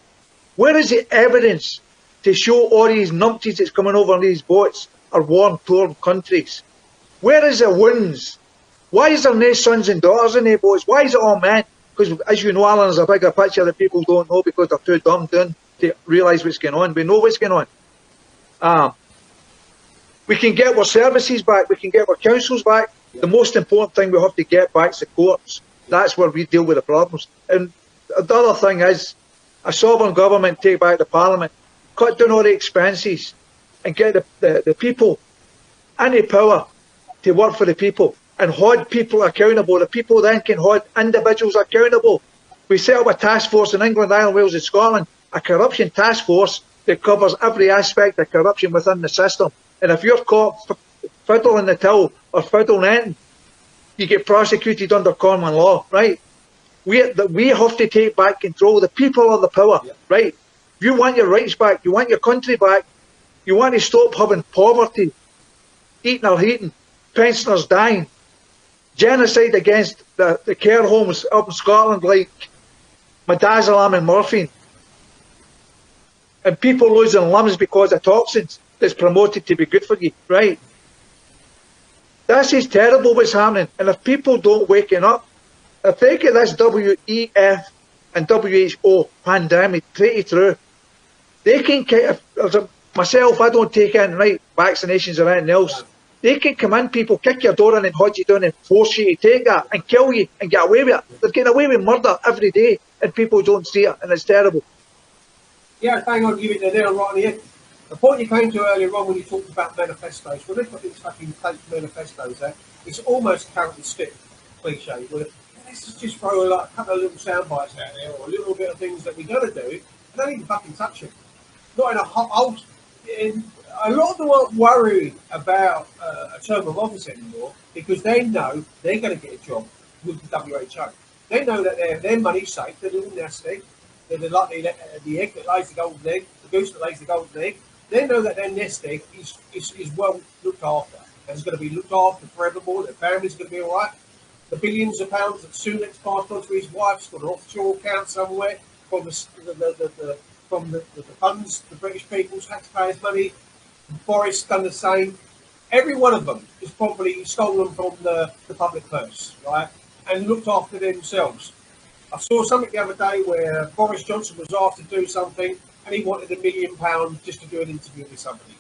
Where is the evidence to show all these numpties that's coming over on these boats are war-torn countries? Where is the wounds? Why is there no sons and daughters in the boats? Why is it all men? Because, as you know, Alan, there's a bigger picture that people don't know because they're too dumbed down to realise what's going on. We know what's going on. We can get our services back. We can get our councils back. The most important thing we have to get back is the courts. That's where we deal with the problems. And the other thing is, a sovereign government take back the parliament, cut down all the expenses, and get the people any power to work for the people and hold people accountable. The people then can hold individuals accountable. We set up a task force in England, Ireland, Wales and Scotland, a corruption task force that covers every aspect of corruption within the system. And if you're caught fiddling the till or fiddling anything, you get prosecuted under common law, right? We have to take back control. The people are the power, right? You want your rights back, you want your country back, you want to stop having poverty, eating or heating, pensioners dying, genocide against the care homes up in Scotland like midazolam and morphine, and people losing limbs because of toxins that's promoted to be good for you, right? This is terrible what's happening, and if people don't waken up, if they get this WEF and WHO pandemic treated through, they can, myself, I don't take in, right, vaccinations or anything else, they can come in, people kick your door in and hold you down and force you to take that and kill you and get away with it. They're getting away with murder every day and people don't see it, and it's terrible. Yeah, hang on, give it there, right on the end. The point you came to earlier on when you talked about manifestos, when they've got these fucking fake manifestos there, it's almost carrot and stick cliche. Let's just throw like a couple of little sound bites out there or a little bit of things that we're going to do, and don't even fucking touch it. Not in a hot. A lot of them aren't worried about a term of office anymore because they know they're going to get a job with the WHO. They know that their money's safe, they're a little nasty, they're like the egg that lays the golden egg, the goose that lays the golden egg. they know that their nest egg is well looked after. And it's going to be looked after forevermore. Their family's going to be all right. The billions of pounds that Sunak's passed on to his wife's got an offshore account somewhere from the funds, the British people's taxpayers' money. Boris done the same. Every one of them is probably stolen from the public purse, right, and looked after themselves. I saw something the other day where Boris Johnson was asked to do something and he wanted £1 million just to do an interview with somebody.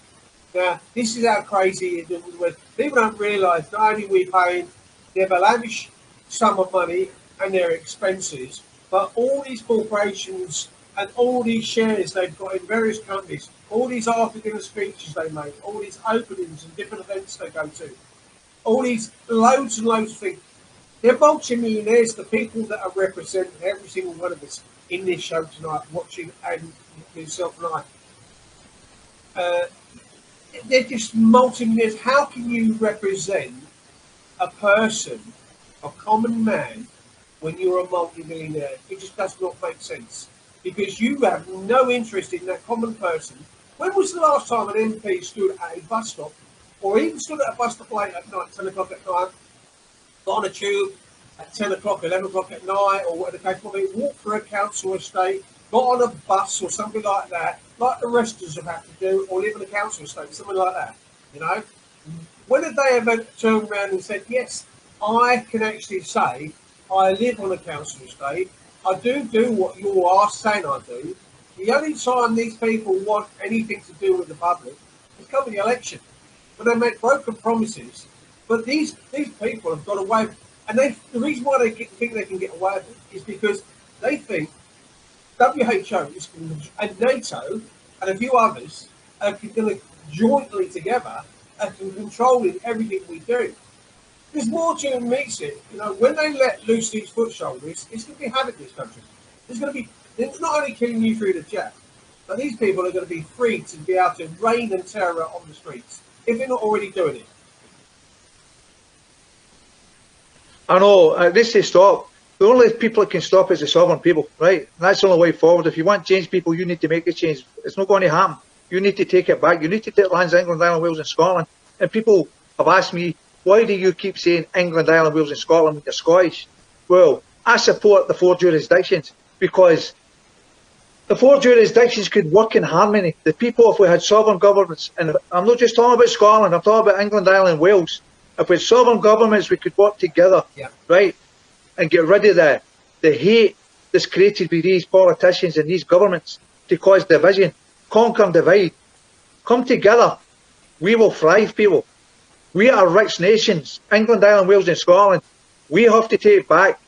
Now, this is how crazy it is. People don't realise not only are we paying their lavish sum of money and their expenses, but all these corporations and all these shares they've got in various companies, all these after-dinner speeches they make, all these openings and different events they go to, all these loads and loads of things. They're multi-millionaires, the people that are representing every single one of us in this show tonight, watching, and myself and I. They're just multi-millionaires. How can you represent a person, a common man, when you're a multi-millionaire? It just does not make sense. Because you have no interest in that common person. When was the last time an MP stood at a bus stop, or even stood at a bus stop late at night, 10 o'clock at night, got on a tube at 10 o'clock, 11 o'clock at night, or whatever the case might be, walked through a council estate, got on a bus or something like that, like the rest of us have had to do, or live in a council estate, something like that, you know? When did they ever turn around and said, yes, I can actually say I live on a council estate, I do what you are saying I do. The only time these people want anything to do with the public is come the election, when they make broken promises. But these people have got away, and the reason why they think they can get away with it is because they think WHO and NATO and a few others are going to jointly together and can control everything we do. There's more to than meets it. You know, when they let loose these foot soldiers, it's going to be havoc in this country. They're not only killing you through the jab, but these people are going to be free to be able to reign and terror on the streets, if they're not already doing it. I know, this is stop. The only people that can stop is the sovereign people, right? And that's the only way forward. If you want change, people, you need to make a change. It's not going to happen. You need to take it back. You need to take lands England, Ireland, Wales and Scotland. And people have asked me, why do you keep saying England, Ireland, Wales and Scotland when you're Scottish? Well, I support the 4 jurisdictions because the 4 jurisdictions could work in harmony. The people, if we had sovereign governments, and I'm not just talking about Scotland, I'm talking about England, Ireland, Wales. If we had sovereign governments, we could work together, right, and get rid of the hate that's created by these politicians and these governments to cause division. Conquer and divide. Come together. We will thrive, people. We are rich nations. England, Ireland, Wales and Scotland. We have to take it back.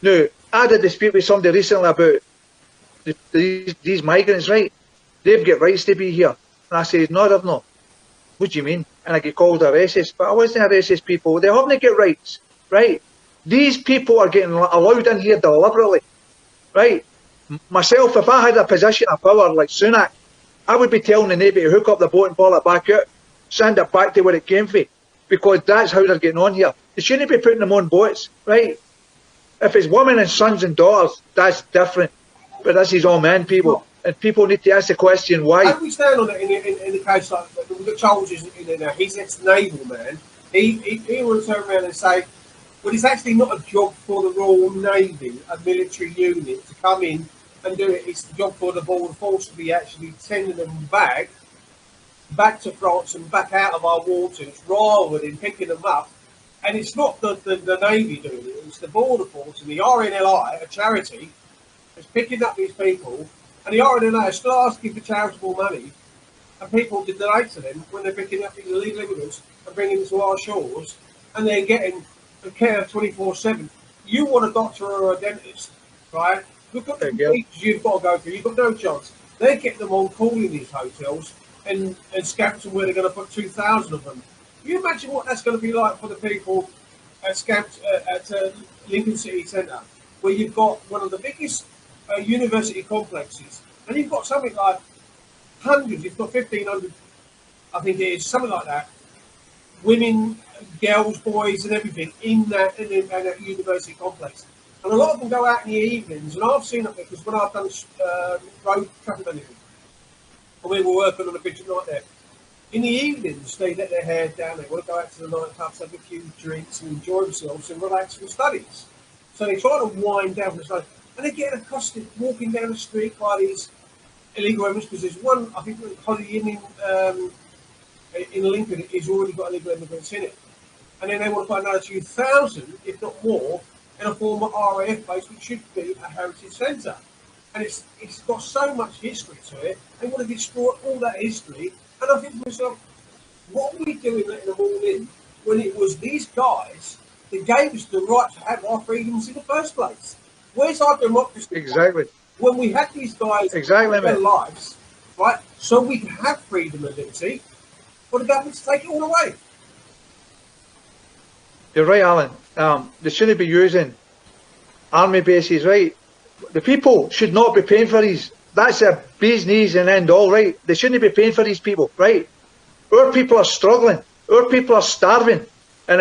Now, I had a dispute with somebody recently about these migrants, right? They've got rights to be here. And I said, no, they've not. What do you mean? And I get called a racist. But I wasn't a racist, people. They haven't got rights, right? These people are getting allowed in here deliberately, right? Myself, if I had a position of power like Sunak, I would be telling the Navy to hook up the boat and pull it back out, send it back to where it came from, because that's how they're getting on here. They shouldn't be putting them on boats, right? If it's women and sons and daughters, that's different. But this is all men, people. And people need to ask the question, why? How do we stand on it in the case like Charles is in there? He's ex-naval man. He will turn around and say, well, it's actually not a job for the Royal Navy, a military unit, to come in and do it. It's the job for the Border Force to be actually sending them back to France and back out of our waters, rather than picking them up. And it's not the Navy doing it, it's the Border Force and the RNLI, a charity, is picking up these people, and the RNLI is still asking for charitable money, and people to donate to them when they're picking up these illegal immigrants and bringing them to our shores, and they're getting the care 24/7. You want a doctor or a dentist, right? Look at the features you've got to go through. You've got no chance. They get them on call in these hotels and scamp them where they're going to put 2,000 of them. Can you imagine what that's going to be like for the people at Lincoln City Centre, where you've got one of the biggest university complexes, and you've got something like hundreds, if not 1,500, I think it is, something like that, women, girls, boys, and everything in that university complex. And a lot of them go out in the evenings, and I've seen it because when I've done road traffic management and we were working on a bridge at night there. In the evenings, they let their hair down. They want to go out to the nightclubs, have a few drinks, and enjoy themselves and relax from studies. So they try to wind down from the studies, and they get accosted walking down the street by these illegal immigrants. Because there's one, I think, Holiday Inn in Lincoln has already got illegal immigrants in it, and then they want to put another 2,000, if not more, in a former RAF base, which should be a heritage centre. And it's got so much history to it. They want to destroy all that history. And I think to myself, what are we doing letting them all in when it was these guys that gave us the right to have our freedoms in the first place? Where's our democracy? Exactly. When we had these guys in their lives, right, so we can have freedom and liberty, for the government to take it all away. You're right, Alan. They shouldn't be using army bases, right? The people should not be paying for these. That's a bee's knees and end all, right? They shouldn't be paying for these people, right? Our people are struggling. Our people are starving. And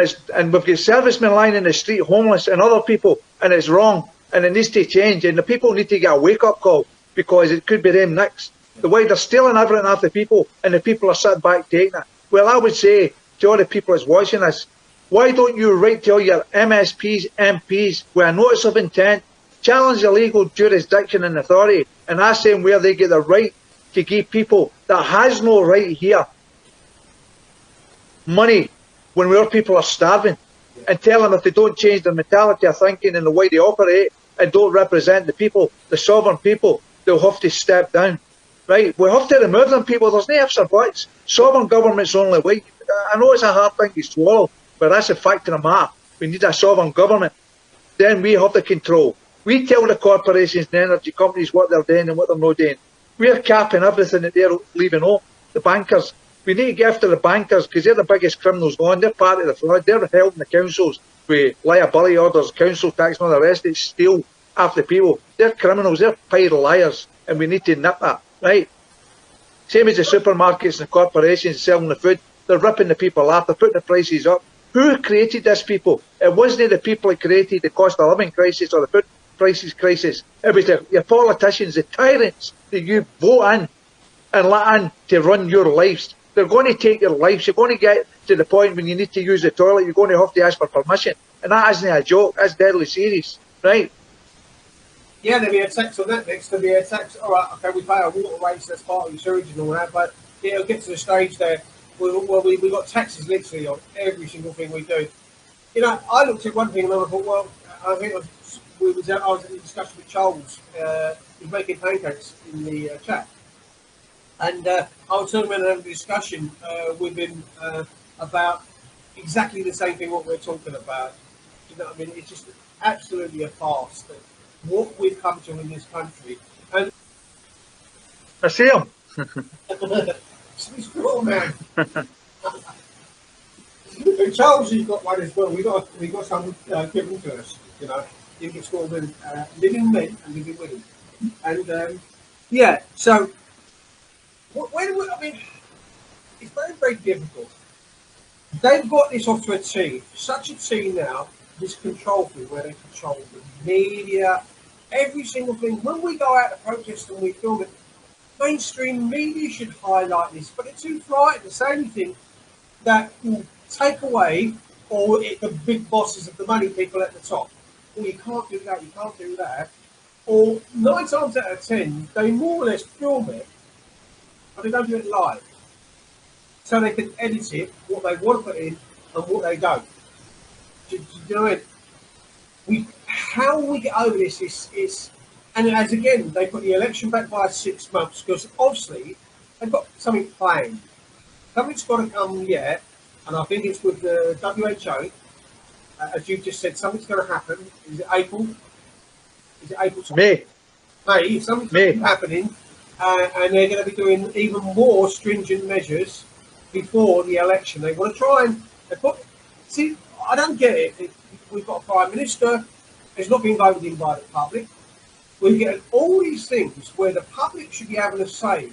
we've got servicemen lying in the street, homeless, and other people, and it's wrong. And it needs to change. And the people need to get a wake-up call, because it could be them next. The way they're stealing everything off the people, and the people are sitting back taking it. Well, I would say to all the people that's watching this, why don't you write to all your MSPs, MPs, with a notice of intent, challenge the legal jurisdiction and authority, and ask them where they get the right to give people that has no right here money when our people are starving, and tell them if they don't change their mentality of thinking and the way they operate and don't represent the people, the sovereign people, they'll have to step down. Right? We have to remove them people. There's no ifs or buts. Sovereign government's the only way. I know it's a hard thing to swallow, but that's a fact of the matter. We need a sovereign government. Then we have the control. We tell the corporations and energy companies what they're doing and what they're not doing. We're capping everything that they're leaving home. The bankers. We need to get after the bankers, because they're the biggest criminals going. They're part of the fraud. They're helping the councils with liability orders, council tax and all the rest. They steal after people. They're criminals. They're paid liars. And we need to nip that. Right? Same as the supermarkets and the corporations selling the food. They're ripping the people off. They're putting the prices up. Who created this, people? It wasn't the people that created the cost of living crisis or the food prices crisis. It was your politicians, the tyrants that you vote in and let in to run your lives. They're going to take your lives. You're going to get to the point when you need to use the toilet, you're going to have to ask for permission. And that isn't a joke. That's deadly serious. Right? Yeah, there'll be a tax on that next. There'll be a tax. All right, okay, we pay our water rates, that's part of the sewage and all that, but it'll get to the stage there where we've got taxes literally on every single thing we do. You know, I looked at one thing and I thought, well, I think I was in a discussion with Charles, he was making pancakes in the chat. And I was turning around and having a discussion with him about exactly the same thing what we're talking about. You know what I mean? It's just absolutely a farce. What we've come to in this country. And I see him. He's cool, man. Charles has got one as well. We got some given to us, you know. You can called living men and living women. And yeah, so I mean, it's very, very difficult. They've got this off to a T, such a T now, this control thing where they control the media, every single thing. When we go out to protest and we film it, mainstream media should highlight this, but they're too frightened to say anything that will take away the big bosses of the money people at the top. Well, you can't do that, you can't do that. Or 9 times out of 10, they more or less film it, but they don't do it live. So they can edit it, what they want to put in, and what they don't. Do you know what I mean? How we get over this is, and as again, they put the election back by 6 months, because obviously they've got something planned. Something's got to come yet, and I think it's with the WHO. As you just said, something's going to happen. Is it April? Is it April? May. Something's happening, and they're going to be doing even more stringent measures before the election. They want to try and see. I don't get it. We've got a prime minister. It's not being voted in by the public. We're getting all these things where the public should be having a say,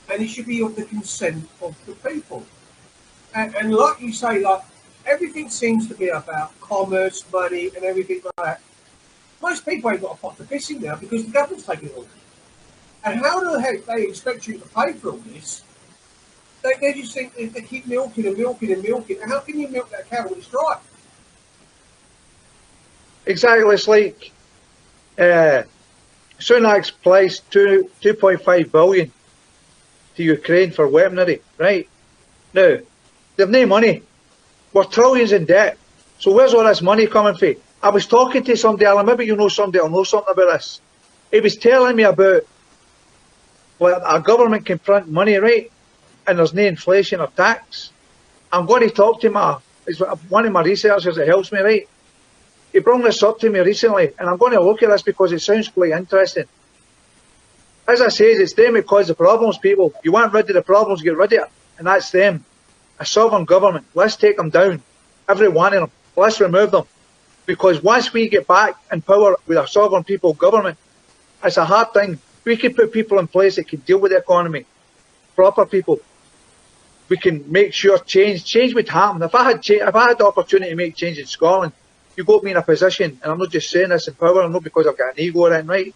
and it should be of the consent of the people. And like you say, like everything seems to be about commerce, money, and everything like that. Most people ain't got a pot to piss in now because the government's taking it all. And how the heck they expect you to pay for all this? They just think they keep milking and milking and milking. How can you milk that cow when it's dry? Exactly. It's like Sunak's placed 2.5 billion to Ukraine for weaponry, right? Now, they've no money. We're trillions in debt. So where's all this money coming from? I was talking to somebody, Alan, maybe you know somebody will know something about this. He was telling me about, like, our government can print money, right? And there's no inflation or tax. I'm going to talk to one of my researchers that helps me, right? He brought this up to me recently, and I'm going to look at this because it sounds quite interesting. As I say, it's them that cause the problems, people. You want rid of the problems, get rid of it. And that's them. A sovereign government. Let's take them down. Every one of them. Let's remove them. Because once we get back in power with a sovereign people government, it's a hard thing. We can put people in place that can deal with the economy. Proper people. We can make sure change would happen. If I had the opportunity to make change in Scotland, you got me in a position, and I'm not just saying this in power, I'm not because I've got an ego or anything, right?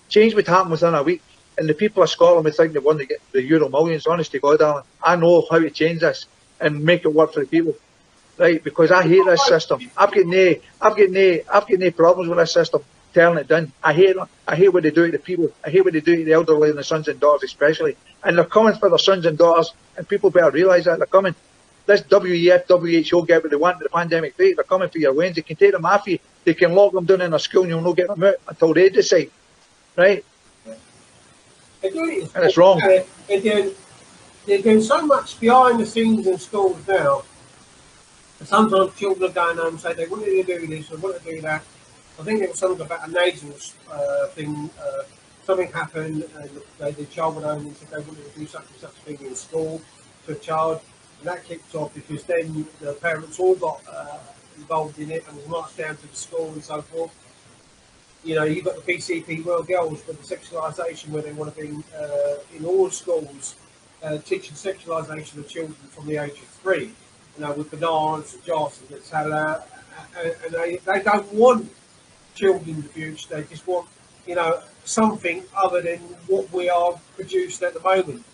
Change would happen within a week, and the people of Scotland would think they want to get the Euro millions. Honest to God, Alan, I know how to change this and make it work for the people, right? Because I hate this system. I've got no problems with this system. Telling it done. I hate what they do to the people. I hate what they do to the elderly and the sons and daughters especially. And they're coming for their sons and daughters, and people better realise that they're coming. This WEF, WHO get what they want with the pandemic date. They're coming for your wains. They can take them off you. They can lock them down in a school and you'll not get them out until they decide. Right? And it's wrong. They're doing so much behind the scenes in schools now. And sometimes children are going home and say they wanted to do this or wanted to do that. I think it was something about a nasal thing. Something happened, and the child went home and said they wanted to do such and such thing in school to a child, and that kicked off because then the parents all got involved in it and was marched down to the school and so forth. You know, you've got the PCP World Girls with the sexualisation where they want to be in all schools teaching sexualisation of children from the age of 3. You know, with bananas and jars and etc. And they don't want children abuse. They just want, you know, something other than what we are produced at the moment.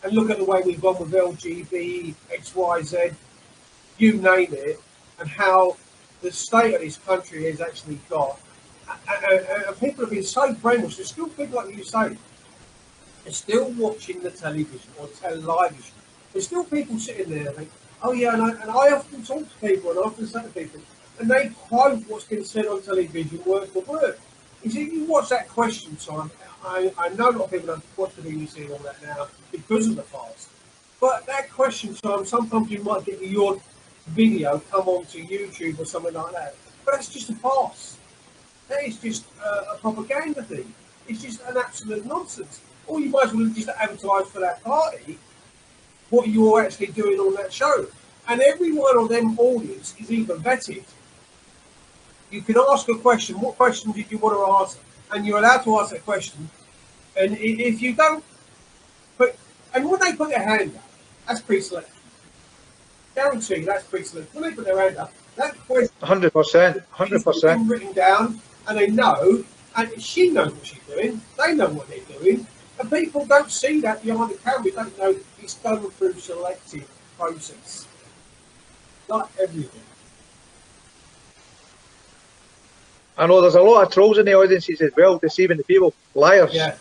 And look at the way we've gone with LGB, XYZ, you name it, and how the state of this country has actually got. And people have been so brainwashed. There's still people, like you say, they're still watching the television or television. There's still people sitting there and think, oh yeah, and I often talk to people and I often say to people, and they quote what's been said on television word for word. If you watch that Question Time, I know a lot of people don't watch the BBC and all that now because of the fast. But that Question Time, sometimes you might get your video come onto YouTube or something like that. But that's just a farce. That is just a propaganda thing. It's just an absolute nonsense. Or you might as well just advertise for that party what you're actually doing on that show. And every one of them audience is even vetted. You can ask a question. What question did you want to ask? And you're allowed to ask that question. And if you don't and when they put their hand up, that's pre-selection. Guarantee that's pre-selection. When they put their hand up, that question 100%, 100% written down, and they know, and she knows what she's doing. They know what they're doing, and people don't see that behind the camera. They don't know it's done through selective process, like everything. I know there's a lot of trolls in the audiences as well, deceiving the people, liars. Yeah.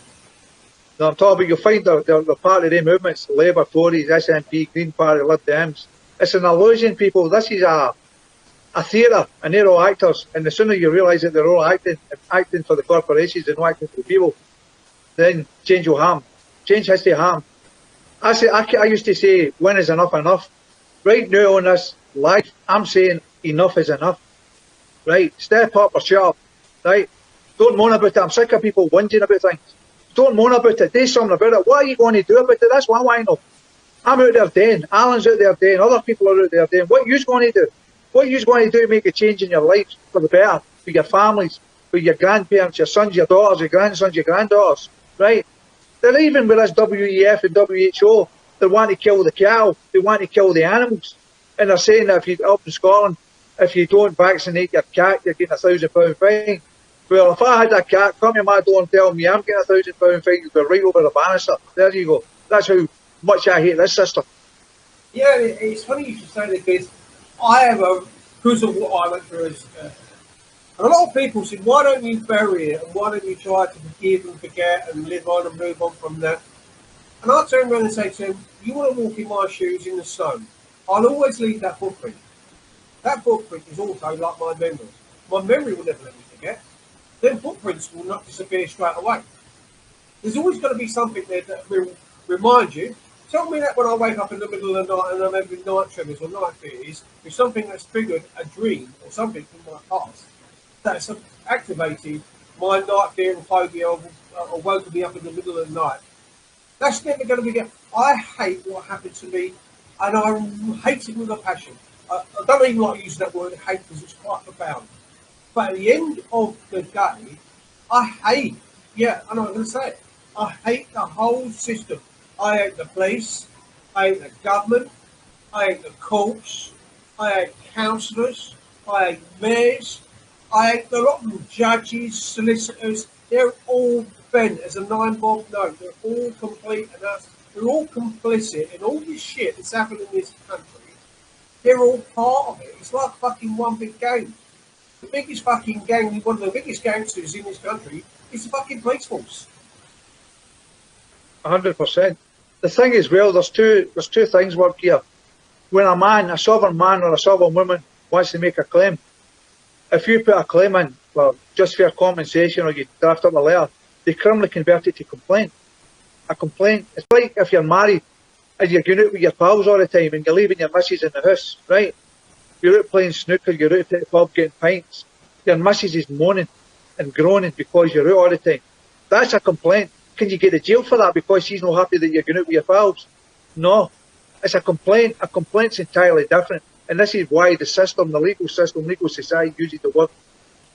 Now I'm talking about, you'll find they're part of the movements, Labour, Tories, SNP, Green Party, Lib Dems. It's an illusion, people. This is a theatre, and they're all actors. And the sooner you realise that they're all acting for the corporations and not acting for the people, then change will happen. Change has to happen. I used to say, when is enough enough? Right now on this live, I'm saying enough is enough. Right? Step up or shut up. Right? Don't moan about it. I'm sick of people whinging about things. Don't moan about it. Do something about it. What are you going to do about it? That's what I want to know. I'm out there doing. Alan's out there doing. Other people are out there doing. What are you going to do? What are you going to do to make a change in your life for the better? For your families, for your grandparents, your sons, your daughters, your grandsons, your granddaughters. Right? They're even with this WEF and WHO. They want to kill the cow. They want to kill the animals. And they're saying that if you up in Scotland, if you don't vaccinate your cat, you're getting £1,000 fine. Well, if I had a cat come to my door and tell me I'm getting £1,000 fine, you'd be right over the banister. There you go. That's how much I hate this system. Yeah, it's funny you should say that because I have a, because of what I went through as, and a lot of people said, why don't you bury it and why don't you try to forgive and forget and live on and move on from that? And I turn around and say to them, you want to walk in my shoes in the snow, I'll always leave that footprint. That footprint is also like my memory. My memory will never let me forget. Then footprints will not disappear straight away. There's always going to be something there that will remind you. Tell me that when I wake up in the middle of the night and I'm having night tremors or night fears, with something that's triggered a dream or something from my past that's activated my night fear and phobia or woken me up in the middle of the night. That's never going to be there. I hate what happened to me, and I hate it with a passion. I don't even like using that word hate because it's quite profound. But at the end of the day, I hate, yeah, I know I'm going to say it, I hate the whole system. I hate the police, I hate the government, I hate the courts, I hate councillors, I hate mayors, I hate a lot of them, judges, solicitors, they're all bent as a 9-bob note. They're all complete and us. They're all complicit in all this shit that's happened in this country. They're all part of it. It's like fucking one big gang. The biggest fucking gang, one of the biggest gangsters in this country is the fucking police force. 100%. The thing is, well, there's two things work here. When a sovereign man or a sovereign woman wants to make a claim, if you put a claim in for just fair compensation or you draft up a letter, they criminally convert it to complaint. A complaint, it's like if you're married and you're going out with your pals all the time and you're leaving your missus in the house, right? You're out playing snooker, you're out at the pub getting pints. Your missus is moaning and groaning because you're out all the time. That's a complaint. Can you get to jail for that because she's not happy that you're going out with your pals? No. It's a complaint. A complaint's entirely different. And this is why the system, the legal system, legal society uses the word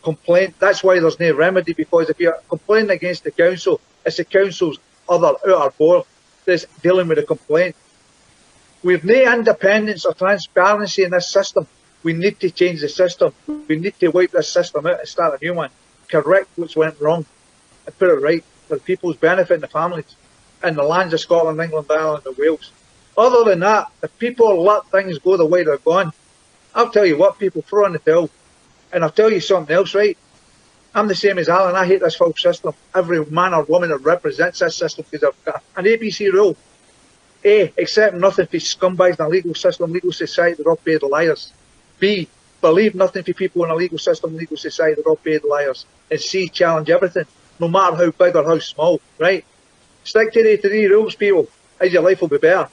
complaint. That's why there's no remedy, because if you're complaining against the council, it's the council's other outer board that's dealing with the complaint. We've no independence or transparency in this system. We need to change the system. We need to wipe this system out and start a new one. Correct what's went wrong and put it right for people's benefit and the families and the lands of Scotland, England, Ireland and Wales. Other than that, if people let things go the way they're going, I'll tell you what, people throw in the towel. And I'll tell you something else, right? I'm the same as Alan. I hate this whole system. Every man or woman that represents this system, because I've got an ABC rule. A, accept nothing for scumbags in a legal system, legal society, they're all paid liars. B, believe nothing for people in a legal system, legal society, they're all paid liars. And C, challenge everything, no matter how big or how small, right? Stick to the 3 rules, people, as your life will be better,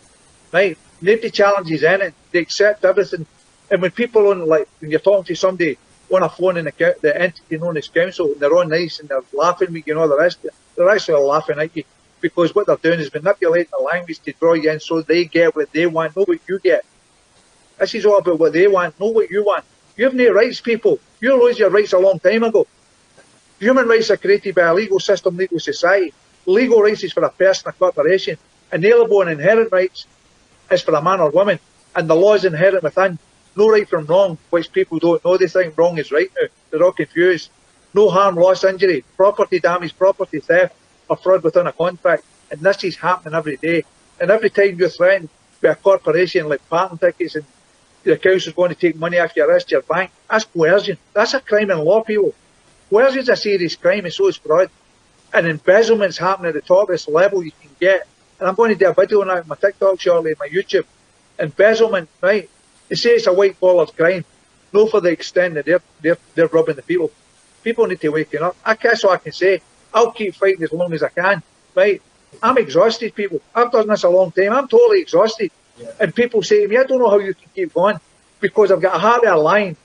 right? Nobody challenges anything, they accept everything. And when people on, like, when you're talking to somebody on a phone in the entity known as council, and they're all nice and they're laughing with you and all the rest, they're actually laughing at you. Because what they're doing is manipulating the language to draw you in so they get what they want, not what you get. This is all about what they want, not what you want. You have no rights, people. You lose your rights a long time ago. Human rights are created by a legal system, legal society. Legal rights is for a person, a corporation. Inalienable and inherent rights is for a man or woman. And the law is inherent within. No right from wrong, which people don't know. They think wrong is right now. They're all confused. No harm, loss, injury, property damage, property theft, or fraud within a contract. And this is happening every day. And every time you're threatened by a corporation like parking tickets and the council's going to take money off your wrist, your bank, that's coercion. That's a crime in law, people. Coercion is a serious crime, and so is fraud. And embezzlement's happening at the top of this level you can get. And I'm going to do a video on that on my TikTok shortly, my YouTube. Embezzlement, right? They say it's a white collar crime. No, for the extent that they're robbing the people. People need to wake up. That's all I can say. I'll keep fighting as long as I can, right? I'm exhausted, people. I've done this a long time. I'm totally exhausted. Yeah. And people say to me, I don't know how you can keep going, because I've got a heart of a lion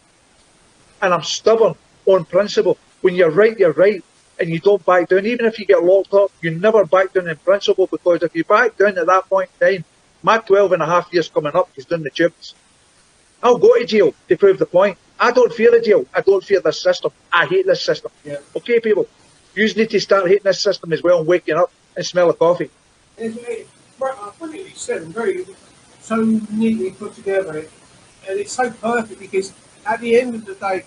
and I'm stubborn on principle. When you're right, and you don't back down. Even if you get locked up, you never back down in principle, because if you back down at that point in time, my 12.5 years coming up is doing the tubes. I'll go to jail to prove the point. I don't fear the jail. I don't fear this system. I hate this system. Yeah. Okay, people? You need to start hating this system as well and waking up and smell the coffee. It's brilliantly said and very so neatly put together. And it's so perfect because at the end of the day,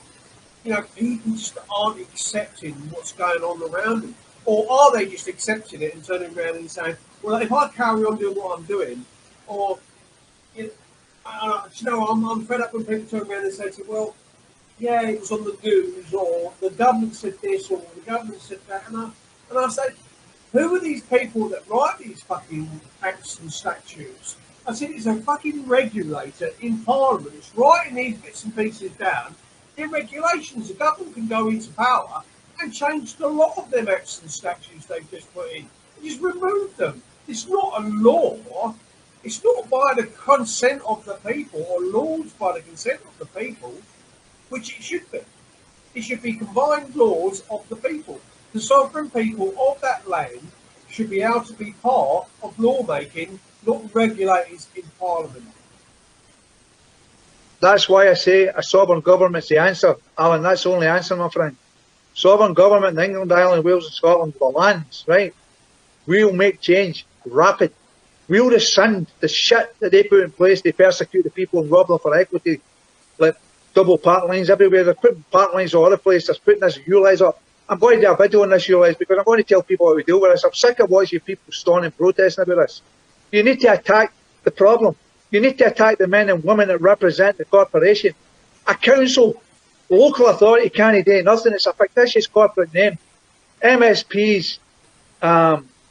You know, people just aren't accepting what's going on around them. Or are they just accepting it and turning around and saying, well, if I carry on doing what I'm doing, or, you know, you know, I'm fed up when people turn around and say to me, well, yeah, it was on the news, or the government said this, or the government said that. And I say, who are these people that write these fucking acts and statutes? I said, it's a fucking regulator in Parliament. It's writing these bits and pieces down. In regulations, the government can go into power and change a lot of them acts and statutes they've just put in. Just remove them. It's not a law. It's not by the consent of the people, or laws by the consent of the people, which it should be. It should be combined laws of the people. The sovereign people of that land should be able to be part of lawmaking, not regulators in Parliament. That's why I say a sovereign government's the answer, Alan. That's the only answer, my friend. Sovereign government in England, Ireland, Wales and Scotland, the lands, right? We'll make change rapid. We'll rescind the shit that they put in place. They persecute the people and rob them for equity. Like double park lines everywhere. They're putting park lines all over the place. They're putting this ULEZ up. I'm going to do a video on this ULEZ because I'm going to tell people how we deal with this. I'm sick of watching people storming and protesting about this. You need to attack the problem. You need to attack the men and women that represent the corporation. A council, local authority can't do nothing. It's a fictitious corporate name. MSPs,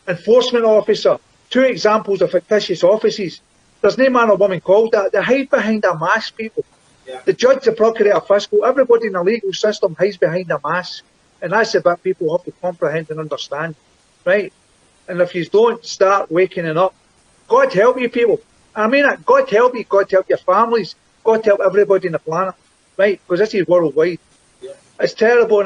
enforcement officer, two examples of fictitious offices. There's no man or woman called that. They hide behind a mask, people. Yeah. The judge, the procurator, fiscal, everybody in the legal system hides behind a mask. And that's the bit people have to comprehend and understand, right? And if you don't start waking up, God help you people. I mean it, God help you, God help your families, God help everybody on the planet, right? Because this is worldwide. Yeah. It's terrible.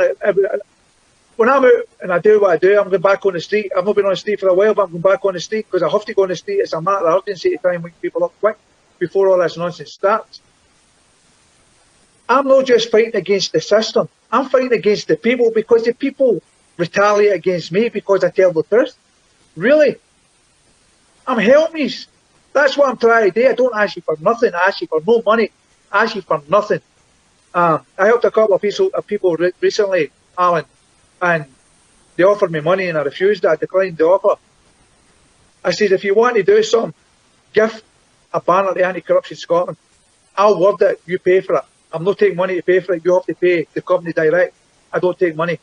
When I'm out and I do what I do, I'm going back on the street. I've not been on the street for a while, but I'm going back on the street because I have to go on the street. It's a matter of urgency to try and wake people up quick before all this nonsense starts. I'm not just fighting against the system. I'm fighting against the people because the people retaliate against me because I tell the truth. Really? I'm helpless. That's what I'm trying to do. I don't ask you for nothing. I ask you for no money. I ask you for nothing. I helped a couple of people recently, Alan, and they offered me money and I refused. I declined the offer. I said, if you want to do something, give a banner to Anti-Corruption Scotland. I'll word it. You pay for it. I'm not taking money to pay for it. You have to pay the company direct. I don't take money.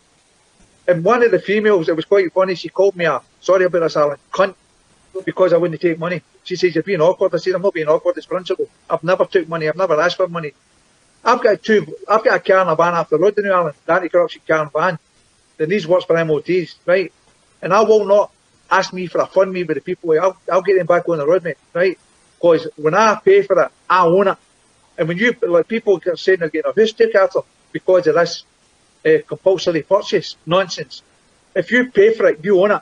And one of the females, it was quite funny, she called me a, sorry about this, Alan, cunt, because I wouldn't take money. She says, you're being awkward. I said, I'm not being awkward, it's principle. I've never took money. I've never asked for money. I've got a car and a van off the road in New Ireland, the anti-corruption car and van. Then these works for MOTs, right? And I will not ask me for a fund me with the people. I'll get them back on the road, mate, right? Because when I pay for it, I own it. And when you, like people are saying they're getting a who's took after because of this compulsory purchase nonsense. If you pay for it, you own it.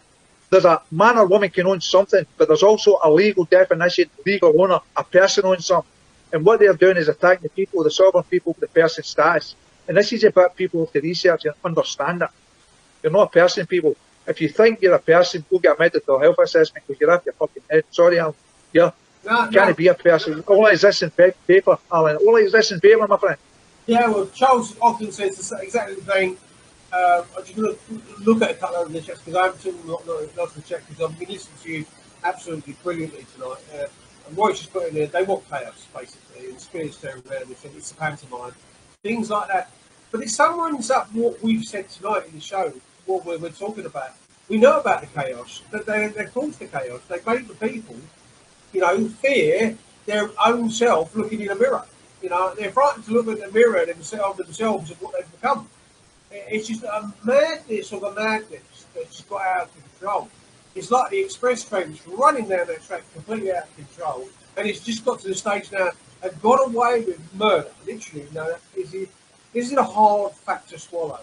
There's a man or woman can own something, but there's also a legal definition, legal owner, a person owns something. And what they're doing is attacking the people, the sovereign people, with the person status. And this is about people have to research and understand it. You're not a person, people. If you think you're a person, go get a mental health assessment because you're off your fucking head. Sorry, Alan. Yeah. You can't be a person. All exists in paper, Alan. All exists in paper, my friend. Yeah, well, Charles often says exactly the same. I'm just going to look at a couple of the checks because I haven't seen lots of the checks because I've been listening to you absolutely brilliantly tonight. And Roy's just put in there, they want chaos, basically, and Spears turn around and said it's a pantomime, things like that. But it sums up what we've said tonight in the show, what we're talking about. We know about the chaos, that they cause the chaos. They make the people, you know, fear their own self looking in a mirror. You know, they're frightened to look at the mirror themselves of what they've become. It's just a madness of a madness that's got out of control. It's like the express trains running down that track completely out of control, and it's just got to the stage now and got away with murder. Literally, you know, this is a hard fact to swallow.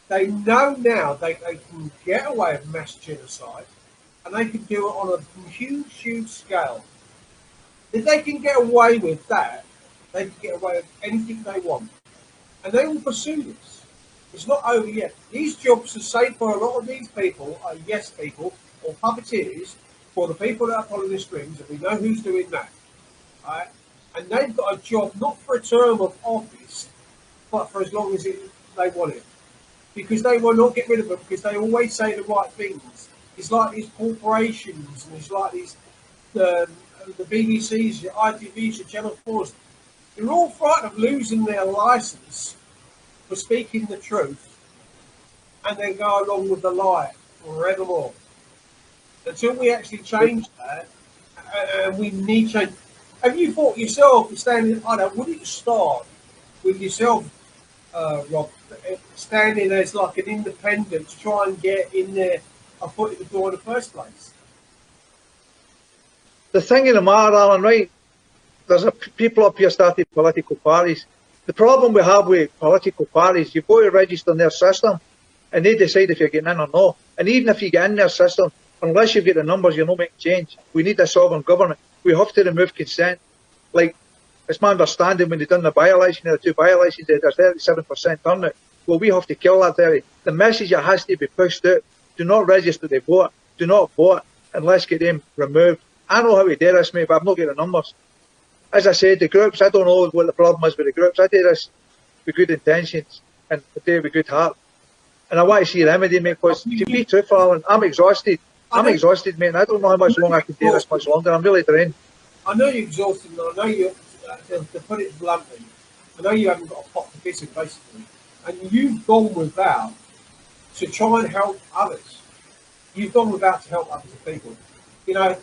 They know now they can get away with mass genocide, and they can do it on a huge, huge scale. If they can get away with that, they can get away with anything they want, and they will pursue this. It's not over yet. These jobs are safe for a lot of these people, are yes people, or puppeteers, for the people that are pulling the strings, and we know who's doing that. Right? And they've got a job not for a term of office, but for as long as it they want it. Because they will not get rid of them because they always say the right things. It's like these corporations and it's like these the BBCs, the ITVs, the Channel 4s. They're all frightened of losing their license for speaking the truth and then go along with the lie forevermore. Until we actually change that, we need change. Have you thought yourself standing, I don't know, would it start with yourself, Rob, standing as like an independent to try and get in there a foot in the door in the first place? The thing in the matter, Alan, right? There's people up here started political parties. The problem we have with political parties, you've got to register in their system, and they decide if you're getting in or not. And even if you get in their system, unless you get the numbers, you're not making change. We need a sovereign government. We have to remove consent. Like, it's my understanding when they done the by-election, the two by-elections, there's 37% turnout. Well, we have to kill that 30. The message that has to be pushed out, do not register to vote. Do not vote, and let's get them removed. I know how we do this, mate, but I've not got the numbers. As I said, the groups, I don't know what the problem is with the groups. I do this with good intentions and I do it with good heart. And I want to see a remedy, mate, because to be truthful, Alan, I'm exhausted. I'm exhausted, mate, and I don't know how much longer I can do this much longer. I'm really drained. I know you're exhausted, and I know you're, to put it bluntly, I know you haven't got a pot to piss in, basically. And you've gone without to try and help others. You've gone without to help other people. You know,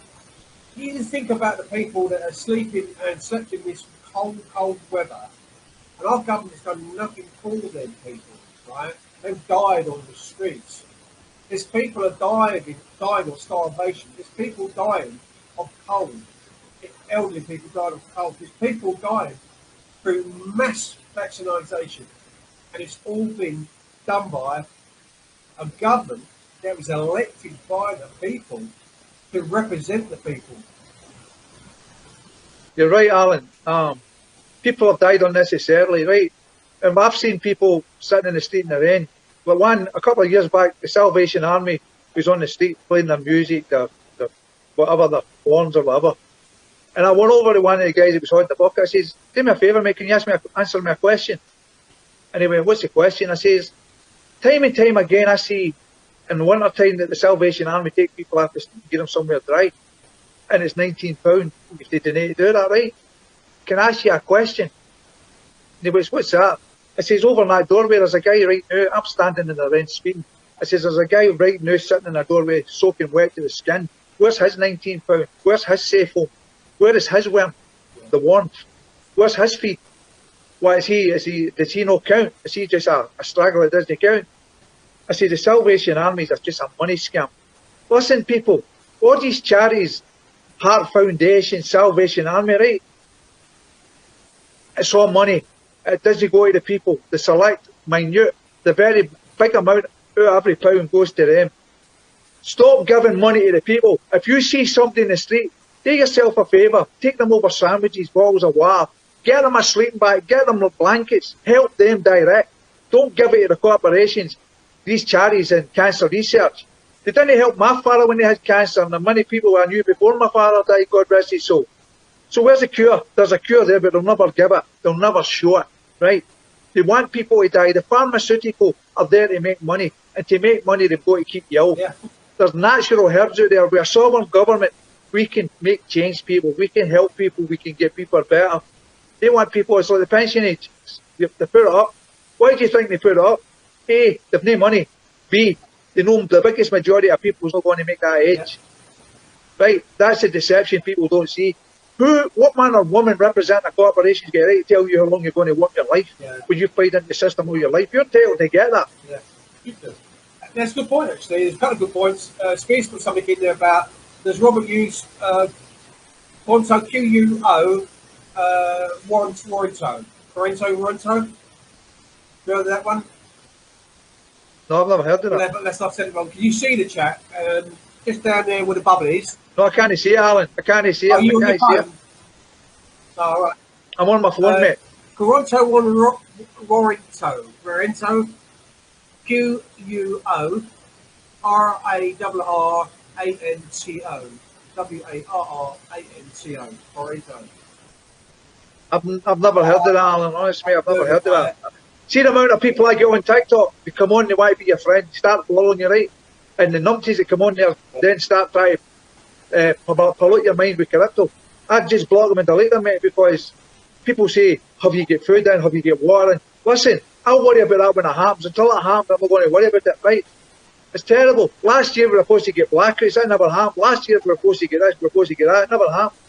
you think about the people that are sleeping and slept in this cold, cold weather, and our government's done nothing for them people, right? They've died on the streets. There's people are dying of starvation. There's people dying of cold. Elderly people dying of cold. There's people dying through mass vaccination. And it's all been done by a government that was elected by the people to represent the people. You're right, Alan. People have died unnecessarily, right? And I've seen people sitting in the street in the rain. But a couple of years back, the Salvation Army was on the street playing their music, their whatever, their horns or whatever. And I went over to one of the guys that was holding the book. I says, do me a favour, mate, can you answer me a question? And he went, what's the question? I says, time and time again, I see in the winter time that the Salvation Army take people out to get them somewhere dry. And it's £19 if they donate to do that, right? Can I ask you a question? And he goes, what's that? I says, over in that doorway, there's a guy right now, I'm standing in the rain speaking. I says, there's a guy right now sitting in a doorway, soaking wet to the skin. Where's his £19? Where's his safe home? Where is his warmth? The warmth? Where's his feet? What does he not count? Is he just a straggler that doesn't count? I say, the Salvation Armies are just a money scam. Listen, people, all these charities, Heart Foundation, Salvation Army, right? It's all money. It doesn't go to the people. The select, minute, the very big amount out of every pound goes to them. Stop giving money to the people. If you see somebody in the street, do yourself a favour. Take them over sandwiches, bottles of water. Get them a sleeping bag. Get them blankets. Help them direct. Don't give it to the corporations. These charities and cancer research. They didn't help my father when he had cancer, and the many people I knew before my father died, God rest his soul. So where's the cure? There's a cure there, but they'll never give it. They'll never show it, right? They want people to die. The pharmaceutical are there to make money, and to make money they've got to keep you ill. Yeah. There's natural herbs out there. We're a sovereign government. We can make change people. We can help people. We can get people better. They want people, it's like the pension age. They put it up. Why do you think they put it up? A, they've no money. B, they know the biggest majority of people is not going to make that age. Yeah. Right? That's a deception people don't see. What man or woman representing a corporation get right to tell you how long you're going to work your life when you've played into the system all your life? You're entitled to get that. Yeah. That's a good point, actually. There's a couple of good points. Spears put something in there about, there's Robert Hughes, Quanto, Q-U-O, Warrento. Remember that one? No, I've never heard of that. Let's not say it wrong. Can you see the chat? Just down there where the bubble is. No, I can't see it, Alan. I can't see it. Are you on your phone? Oh, all right. I'm on my phone, mate. Toronto Warrento, Q-U-O, R-A-R-R-A-N-T-O, W-A-R-R-A-N-T-O, Warrento. I've never heard of that, Alan. Honestly, I've never heard of that. See the amount of people I get on TikTok, they come on, they want to be your friend, start following you, right? And the numpties that come on there, then start trying to pollute your mind with crypto. I'd just block them and delete them, mate, because people say, have you get food in, have you get water in? Listen, I'll worry about that when it happens. Until it happens, I'm not going to worry about it, right? It's terrible. Last year we were supposed to get blackouts, that never happened. Last year we were supposed to get this, we were supposed to get that, it never happened.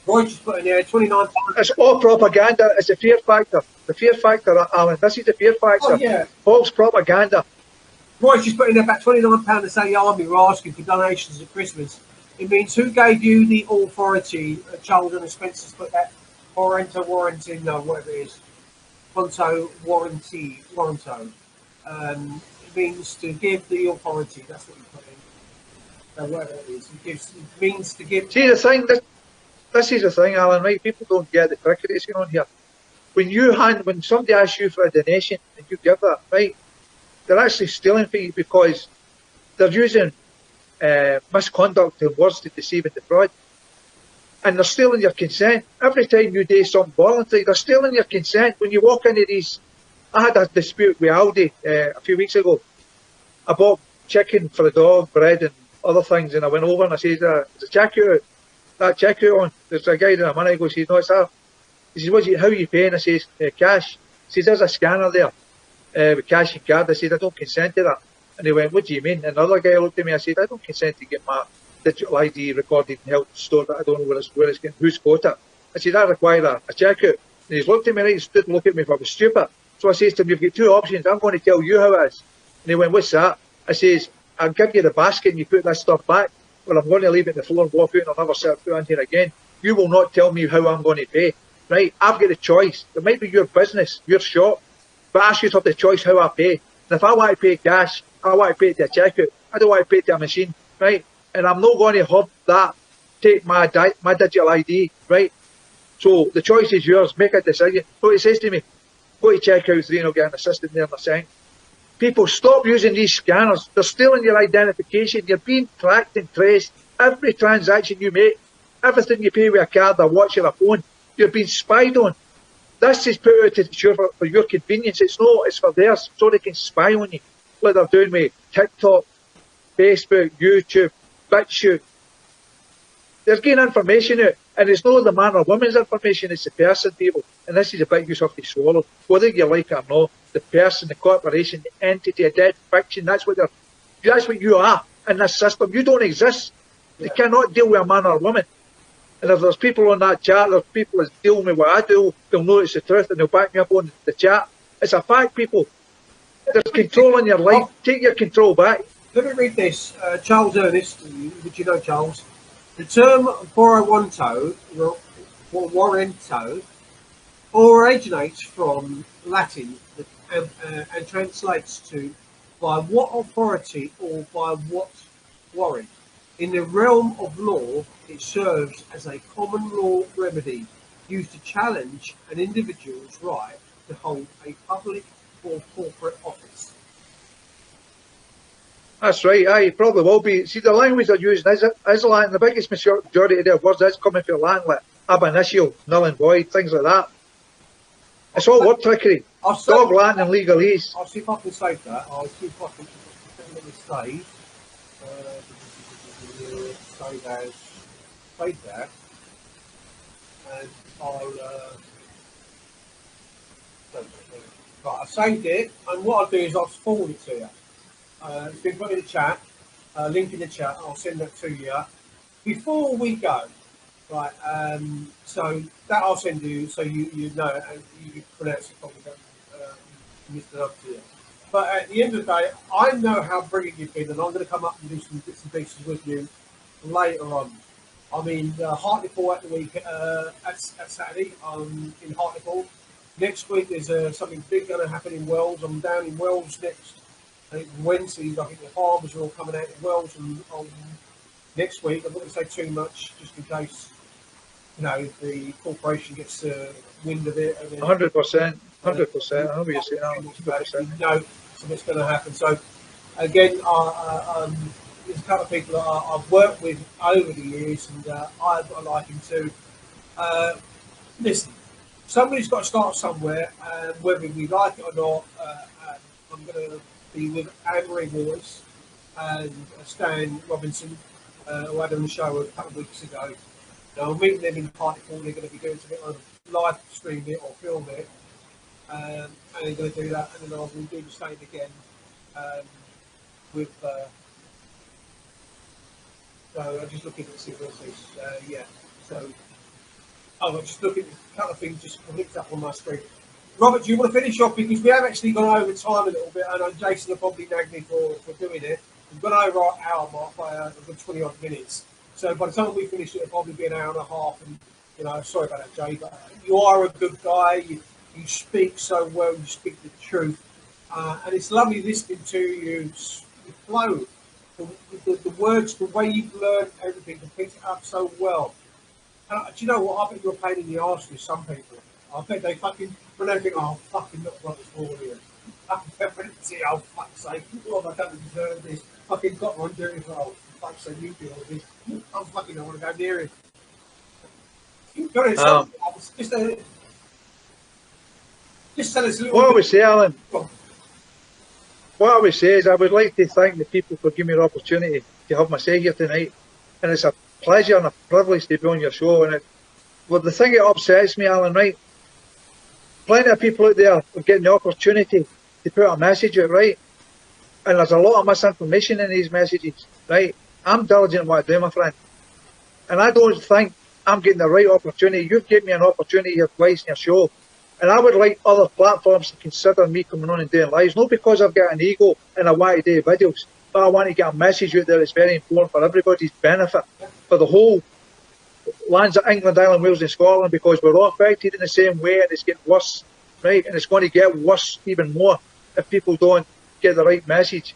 Roy just put in there £29. It's all propaganda. It's a fear factor. The fear factor, Alan. This is the fear factor. Oh, yeah. False propaganda. Roy's just put in there about £29 to say the army were asking for donations at Christmas. It means who gave you the authority, Charles and Spencer's put that warranty, no, whatever it is. Warranto. It means to give the authority. That's what you put in. So whatever it is. It means to give. See, the thing, this is the thing, Alan, right? People don't get the cricket that's going on here. When somebody asks you for a donation and you give that, right, they're actually stealing from you because they're using misconduct and words to deceive and defraud. And they're stealing your consent. Every time you do something voluntary, they're stealing your consent. When you walk into these, I had a dispute with Aldi a few weeks ago. I bought chicken for the dog, bread and other things, and I went over and I said, there's a checkout, that checkout on. There's a guy there a minute ago, he says, no, it's that. He says, how are you paying? I says, cash. He says, there's a scanner there with cash and card. I said, I don't consent to that. And he went, what do you mean? And another guy looked at me, I said, I don't consent to get my digital ID recorded and held stored. I don't know where it's getting, who's got it. I said, I require a checkout. And he's looked at me right, he stood and looked at me if I was stupid. So I says to him, you've got two options. I'm going to tell you how it is. And he went, what's that? I says, I'll give you the basket and you put this stuff back. Well, I'm going to leave it on the floor and walk out and I'll never set foot in here again. You will not tell me how I'm going to pay. Right? I've got a choice. It might be your business, your shop, but I should have the choice how I pay. And if I want to pay cash, I want to pay to a checkout. I don't want to pay to a machine, right? And I'm not going to hub that, take my digital ID, right? So the choice is yours. Make a decision. So he says to me, go to checkout 3 and I'll get an assistant there in a second. People, stop using these scanners. They're stealing your identification. You're being tracked and traced. Every transaction you make, everything you pay with a card, a watch or a phone, you're being spied on. This is put out to ensure for your convenience. It's not, it's for theirs, so they can spy on you. Like they're doing with TikTok, Facebook, YouTube, BitChute. They're getting information out, and it's not the man or woman's information, it's the person, people. And this is a big you have to swallow. Whether you like it or not, the person, the corporation, the entity, a dead fiction, that's what you are in this system. You don't exist. They cannot deal with a man or a woman. And if there's people on that chat, there's people that deal with what I do, they'll know it's the truth and they'll back me up on the chat. It's a fact, people. There's control in your life. Take your control back. Let me read this. Charles Ernest, would you know Charles? The term warrento originates from Latin and translates to by what authority or by what warrant. In the realm of law, it serves as a common law remedy used to challenge an individual's right to hold a public or corporate office. That's right, aye, it probably will be. See, the language they're using is Latin. The biggest majority of their words is coming from Latin, like ab initio, null and void, things like that. It's all word trickery. Dog Latin and legalese. I'll see if I can save that. I'll see if I can let me save. Save that. And I'll right, I saved it, and what I'll do is I'll forward it to you. It's been put in the chat, link in the chat. I'll send that to you. Before we go, right? So that I'll send you, so you know and you pronounce it properly. Mr. Up to you. But at the end of the day, I know how brilliant you've been, and I'm going to come up and do some bits and pieces with you later on. I mean, Hartlepool at the week at Saturday in Hartlepool. Next week there's something big going to happen in Wales. I'm down in Wales next. I think Wednesday. I think the farmers are all coming out in Wales and next week. I'm not going to say too much, just in case the corporation gets wind of it. 100%. 100%. I know what you're saying. 100%. Something's going to happen. So again, there's a couple of people that I've worked with over the years, and I've got a liking to. Listen, somebody's got to start somewhere, and whether we like it or not, and I'm going to be with Anne-Marie Waters and Stan Robinson, who had on the show a couple of weeks ago. Now, I'm meeting them in Hartlepool. They're going to be doing something on live stream it or film it, and they're going to do that, and then I will do the same again with. So I'm just looking at see what this. Yeah. So I'm just looking at a couple of things just clicked up on my screen. Robert, do you want to finish off, because we have actually gone over time a little bit, and I know Jason will probably nag me for doing it. We've gone over our hour mark by a good 20 odd minutes. So by the time we finish, it'll probably be an hour and a half. And you know, sorry about that, Jay, but you are a good guy. You speak so well. You speak the truth, and it's lovely listening to you. You flow. The words, the way you've learned everything, and picked it up so well. Do you know what? I bet you're a pain in the arse with some people. I bet they fucking, when they think, oh, fucking not Robert's forward here. I bet when they say, oh, fuck's sake, oh, I don't deserve this. Fucking got one doing it for, oh, fuck's sake, you deal with this. I fucking don't want to go near him. Just tell us a little What bit. I would say, Alan, what I would say is I would like to thank the people for giving me the opportunity to have my say here tonight. And it's a pleasure and a privilege to be on your show. And the thing that upsets me, Alan, right? Plenty of people out there are getting the opportunity to put a message out, right? And there's a lot of misinformation in these messages, right? I'm diligent in what I do, my friend. And I don't think I'm getting the right opportunity. You've given me an opportunity here twice in your show. And I would like other platforms to consider me coming on and doing lives, not because I've got an ego and I want to do videos, but I want to get a message out there that's very important for everybody's benefit, for the whole lands of England, Ireland, Wales and Scotland, because we're all affected in the same way, and it's getting worse, right? And it's going to get worse even more if people don't get the right message.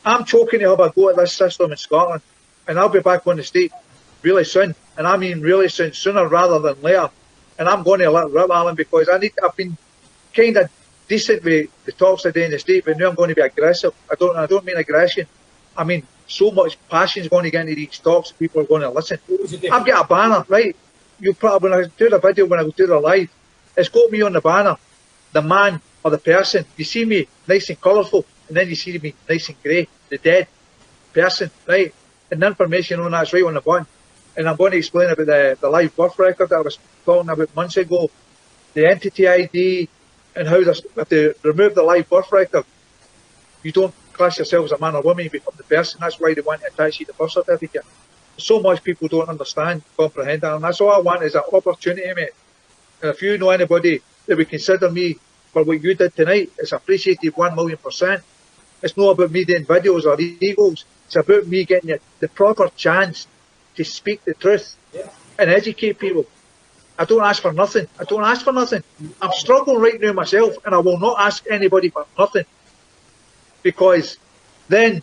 I'm choking to have a go at this system in Scotland, and I'll be back on the state really soon, and I mean really soon, sooner rather than later. And I'm going to let it rip, Alan, because I've been kind of decent with the talks today in the state, but now I'm going to be aggressive. I don't mean aggression. I mean, so much passion is going to get into these talks, people are going to listen. I've got a banner, right? You probably, when I do the video, when I do the live, it's got me on the banner, the man or the person. You see me nice and colourful, and then you see me nice and grey, the dead person, right? And the information on that's right on the button. And I'm going to explain about the live birth record that I was talking about months ago, the entity ID, and how if they remove the live birth record, you don't class yourself as a man or woman, you become the person. That's why they want to attach you to the birth certificate. So much people don't understand, comprehend that, and that's all I want is an opportunity, mate. And if you know anybody that would consider me for what you did tonight, it's appreciated 1,000,000%. It's not about me doing videos or egos. It's about me getting the proper chance to speak the truth and educate people. I don't ask for nothing. I don't ask for nothing. I'm struggling right now myself, and I will not ask anybody for nothing. Because then,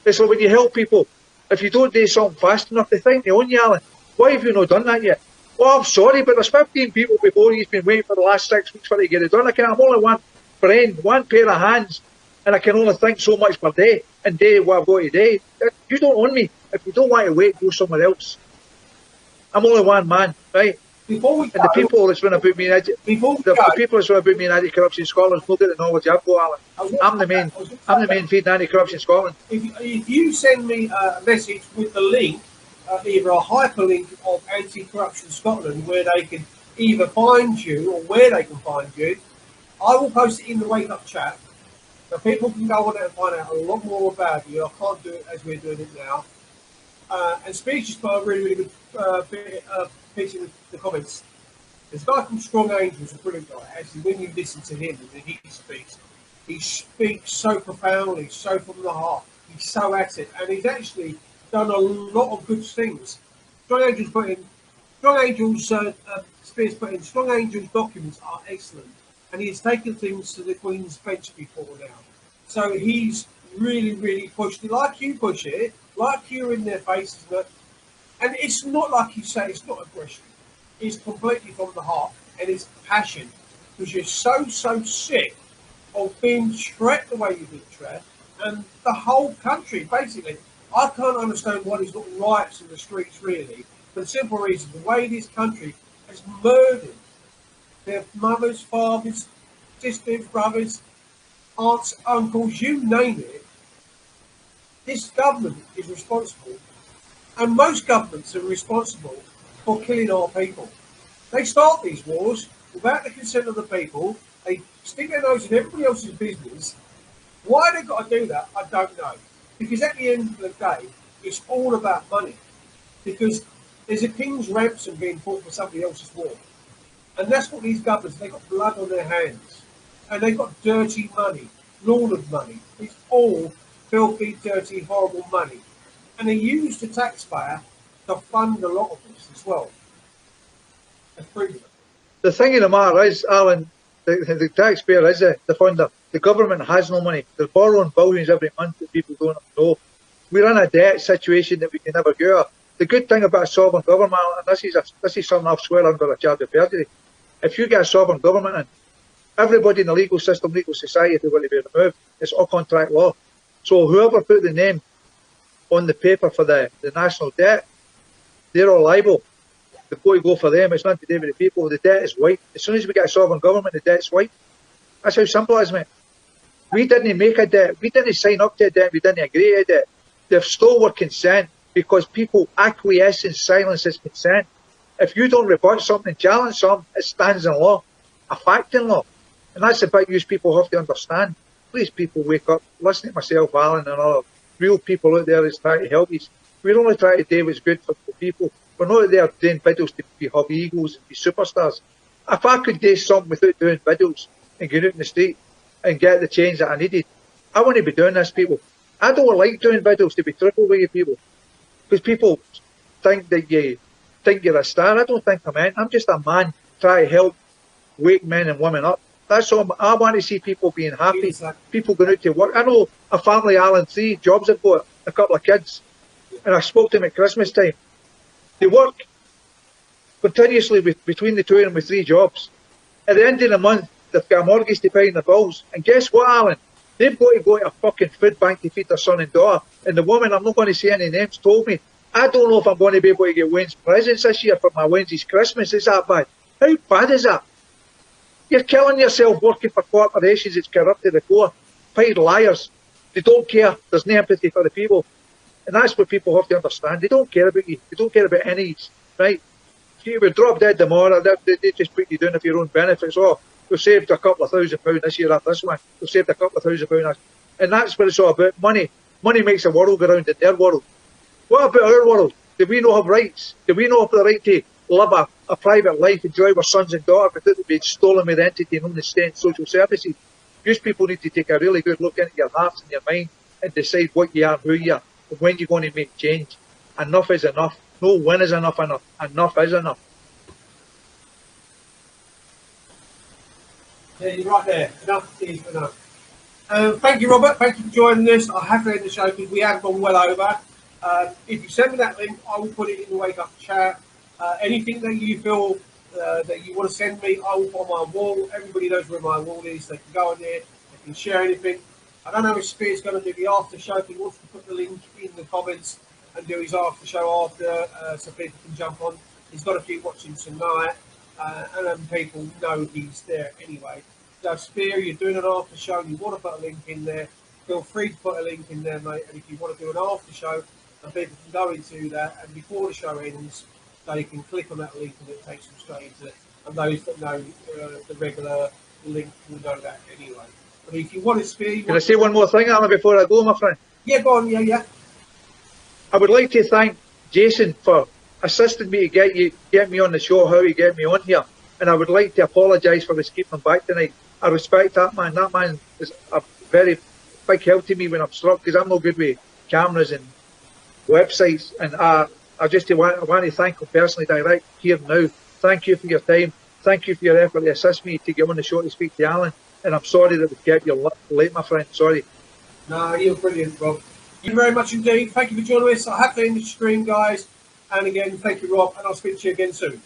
it's like when you help people, if you don't do something fast enough, they think they own you, Alan. Why have you not done that yet? Oh, I'm sorry, but there's 15 people before you've been waiting for the last 6 weeks for to get it done. I'm only one brain, one pair of hands, and I can only think so much per day and do what I've got to do. You don't own me. If you don't want to wait, go somewhere else. I'm only one man, right? Before we and the people that's going to put me in the people that's going to put me in anti-corruption in Scotland look at the knowledge I've got, Alan. I'm the main feed in anti-corruption in Scotland. If you send me a message with the link, either a hyperlink of Anti-Corruption Scotland, where they can either find you or where they can find you, I will post it in the Wake Up chat. So people can go on it and find out a lot more about you. I can't do it as we're doing it now. And Speech has put a really good piece in the comments. There's a guy called Strong Angels, a brilliant guy. Actually, when you listen to him and he speaks so profoundly, so from the heart. He's so at it, and he's actually done a lot of good things. Strong Angels Spears put in, Strong Angels documents are excellent, and he's taken things to the Queen's bench before now. So he's really pushed it, like you push it, like you're in their faces. And it's not like you say, it's not aggression. It's completely from the heart, and it's passion, because you're so sick of being treated the way you've been treated, and the whole country, basically. I can't understand why there's not riots in the streets, really, for the simple reason, the way this country has murdered their mothers, fathers, sisters, brothers, aunts, uncles, you name it. This government is responsible, and most governments are responsible for killing our people. They start these wars without the consent of the people. They stick their nose in everybody else's business. Why they've got to do that, I don't know. Because at the end of the day, it's all about money. Because there's a king's ransom being fought for somebody else's war. And that's what these governments, they've got blood on their hands. And they've got dirty money, laundered money. It's all filthy, dirty, horrible money. And they use the taxpayer to fund a lot of this as well. That's proven. The thing of the matter is, Alan, the taxpayer is the funder. The government has no money. They're borrowing billions every month that people don't know. We're in a debt situation that we can never get out of. The good thing about a sovereign government, and this is something I'll swear under a charge of perjury, if you get a sovereign government in, everybody in the legal system, legal society, if they want to be removed, it's all contract law. So whoever put the name on the paper for the national debt, they're all liable. They've got to go for them. It's not to do with the people. The debt is white. As soon as we get a sovereign government, the debt's white. That's how simple it is, mate. We didn't make a debt. We didn't sign up to a debt. We didn't agree to a debt. They've stole our consent because people acquiesce in silence as consent. If you don't rebut something, challenge something, it stands in law, a fact in law. And that's the bit you people have to understand. Please, people, wake up. Listen to myself, Alan, and other real people out there that's trying to help you. We're only trying to do what's good for the people. We're not there doing videos to have egos and be superstars. If I could do something without doing videos and get out in the street and get the change that I needed, I wouldn't be doing this, people. I don't like doing videos, to be truthful with you people. Because people think that you think you're a star. I don't think I'm in. I'm just a man trying to help wake men and women up. That's all. I want to see people being happy, people going out to work. I know a family, Alan, 3 jobs I've got, a couple of kids, and I spoke to them at Christmas time. They work continuously between the two of them with 3 jobs. At the end of the month, they've got a mortgage to pay and the bills. And guess what, Alan? They've got to go to a fucking food bank to feed their son and daughter. And the woman, I'm not going to say any names, told me, I don't know if I'm going to be able to get Wayne's presents this year for my Wednesday's Christmas. Is that bad? How bad is that? You're killing yourself working for corporations that's corrupt to the core. Paid liars. They don't care. There's no empathy for the people. And that's what people have to understand. They don't care about you. They don't care about any, right? If you would drop dead tomorrow, they just put you down for your own benefits. Oh, we've saved a couple of £1,000 this year after this one. We've saved a couple of £1,000. And that's what it's all about. Money. Money makes the world go round in their world. What about our world? Do we not have rights? Do we not have the right to live a private life, enjoy our sons and daughters without it being stolen with entity known as state and social services? These people need to take a really good look into your hearts and your mind and decide what you are, who you are, and when you're going to make change. Enough is enough. No when is enough. Enough is enough. Yeah, you're right there. Enough is enough. Thank you, Robert. Thank you for joining us. I have to end the show because we have gone well over. If you send me that link, I will put it in the Wake Up chat. Anything that you feel that you want to send me, I will put on my wall. Everybody knows where my wall is. They can go on there. They can share anything. I don't know if Spear's going to do the after show. If he wants to put the link in the comments and do his after show after, so people can jump on. He's got to keep watching tonight, and then people know he's there anyway. So Spear, you're doing an after show and you want to put a link in there, feel free to put a link in there, mate. And if you want to do an after show, and people can go into that, and before the show ends, they can click on that link and it takes them straight into it. And those that know the regular link will know that anyway. But if you want to Spear... Can I say one more thing, Alan, before I go, my friend? Yeah, go on, yeah. I would like to thank Jason for assisting me to get me on the show, how he get me on here. And I would like to apologise for his keeping him back tonight. I respect that man. That man is a very big help to me when I'm struck, because I'm no good with cameras and websites. And I want to thank him personally direct here now. Thank you for your time. Thank you for your effort to assist me to get on the show to speak to Alan. And I'm sorry that we kept you late, my friend. Sorry. No, you're brilliant, Rob. Thank you very much indeed. Thank you for joining us. I have to end the stream, guys. And again, thank you, Rob. And I'll speak to you again soon.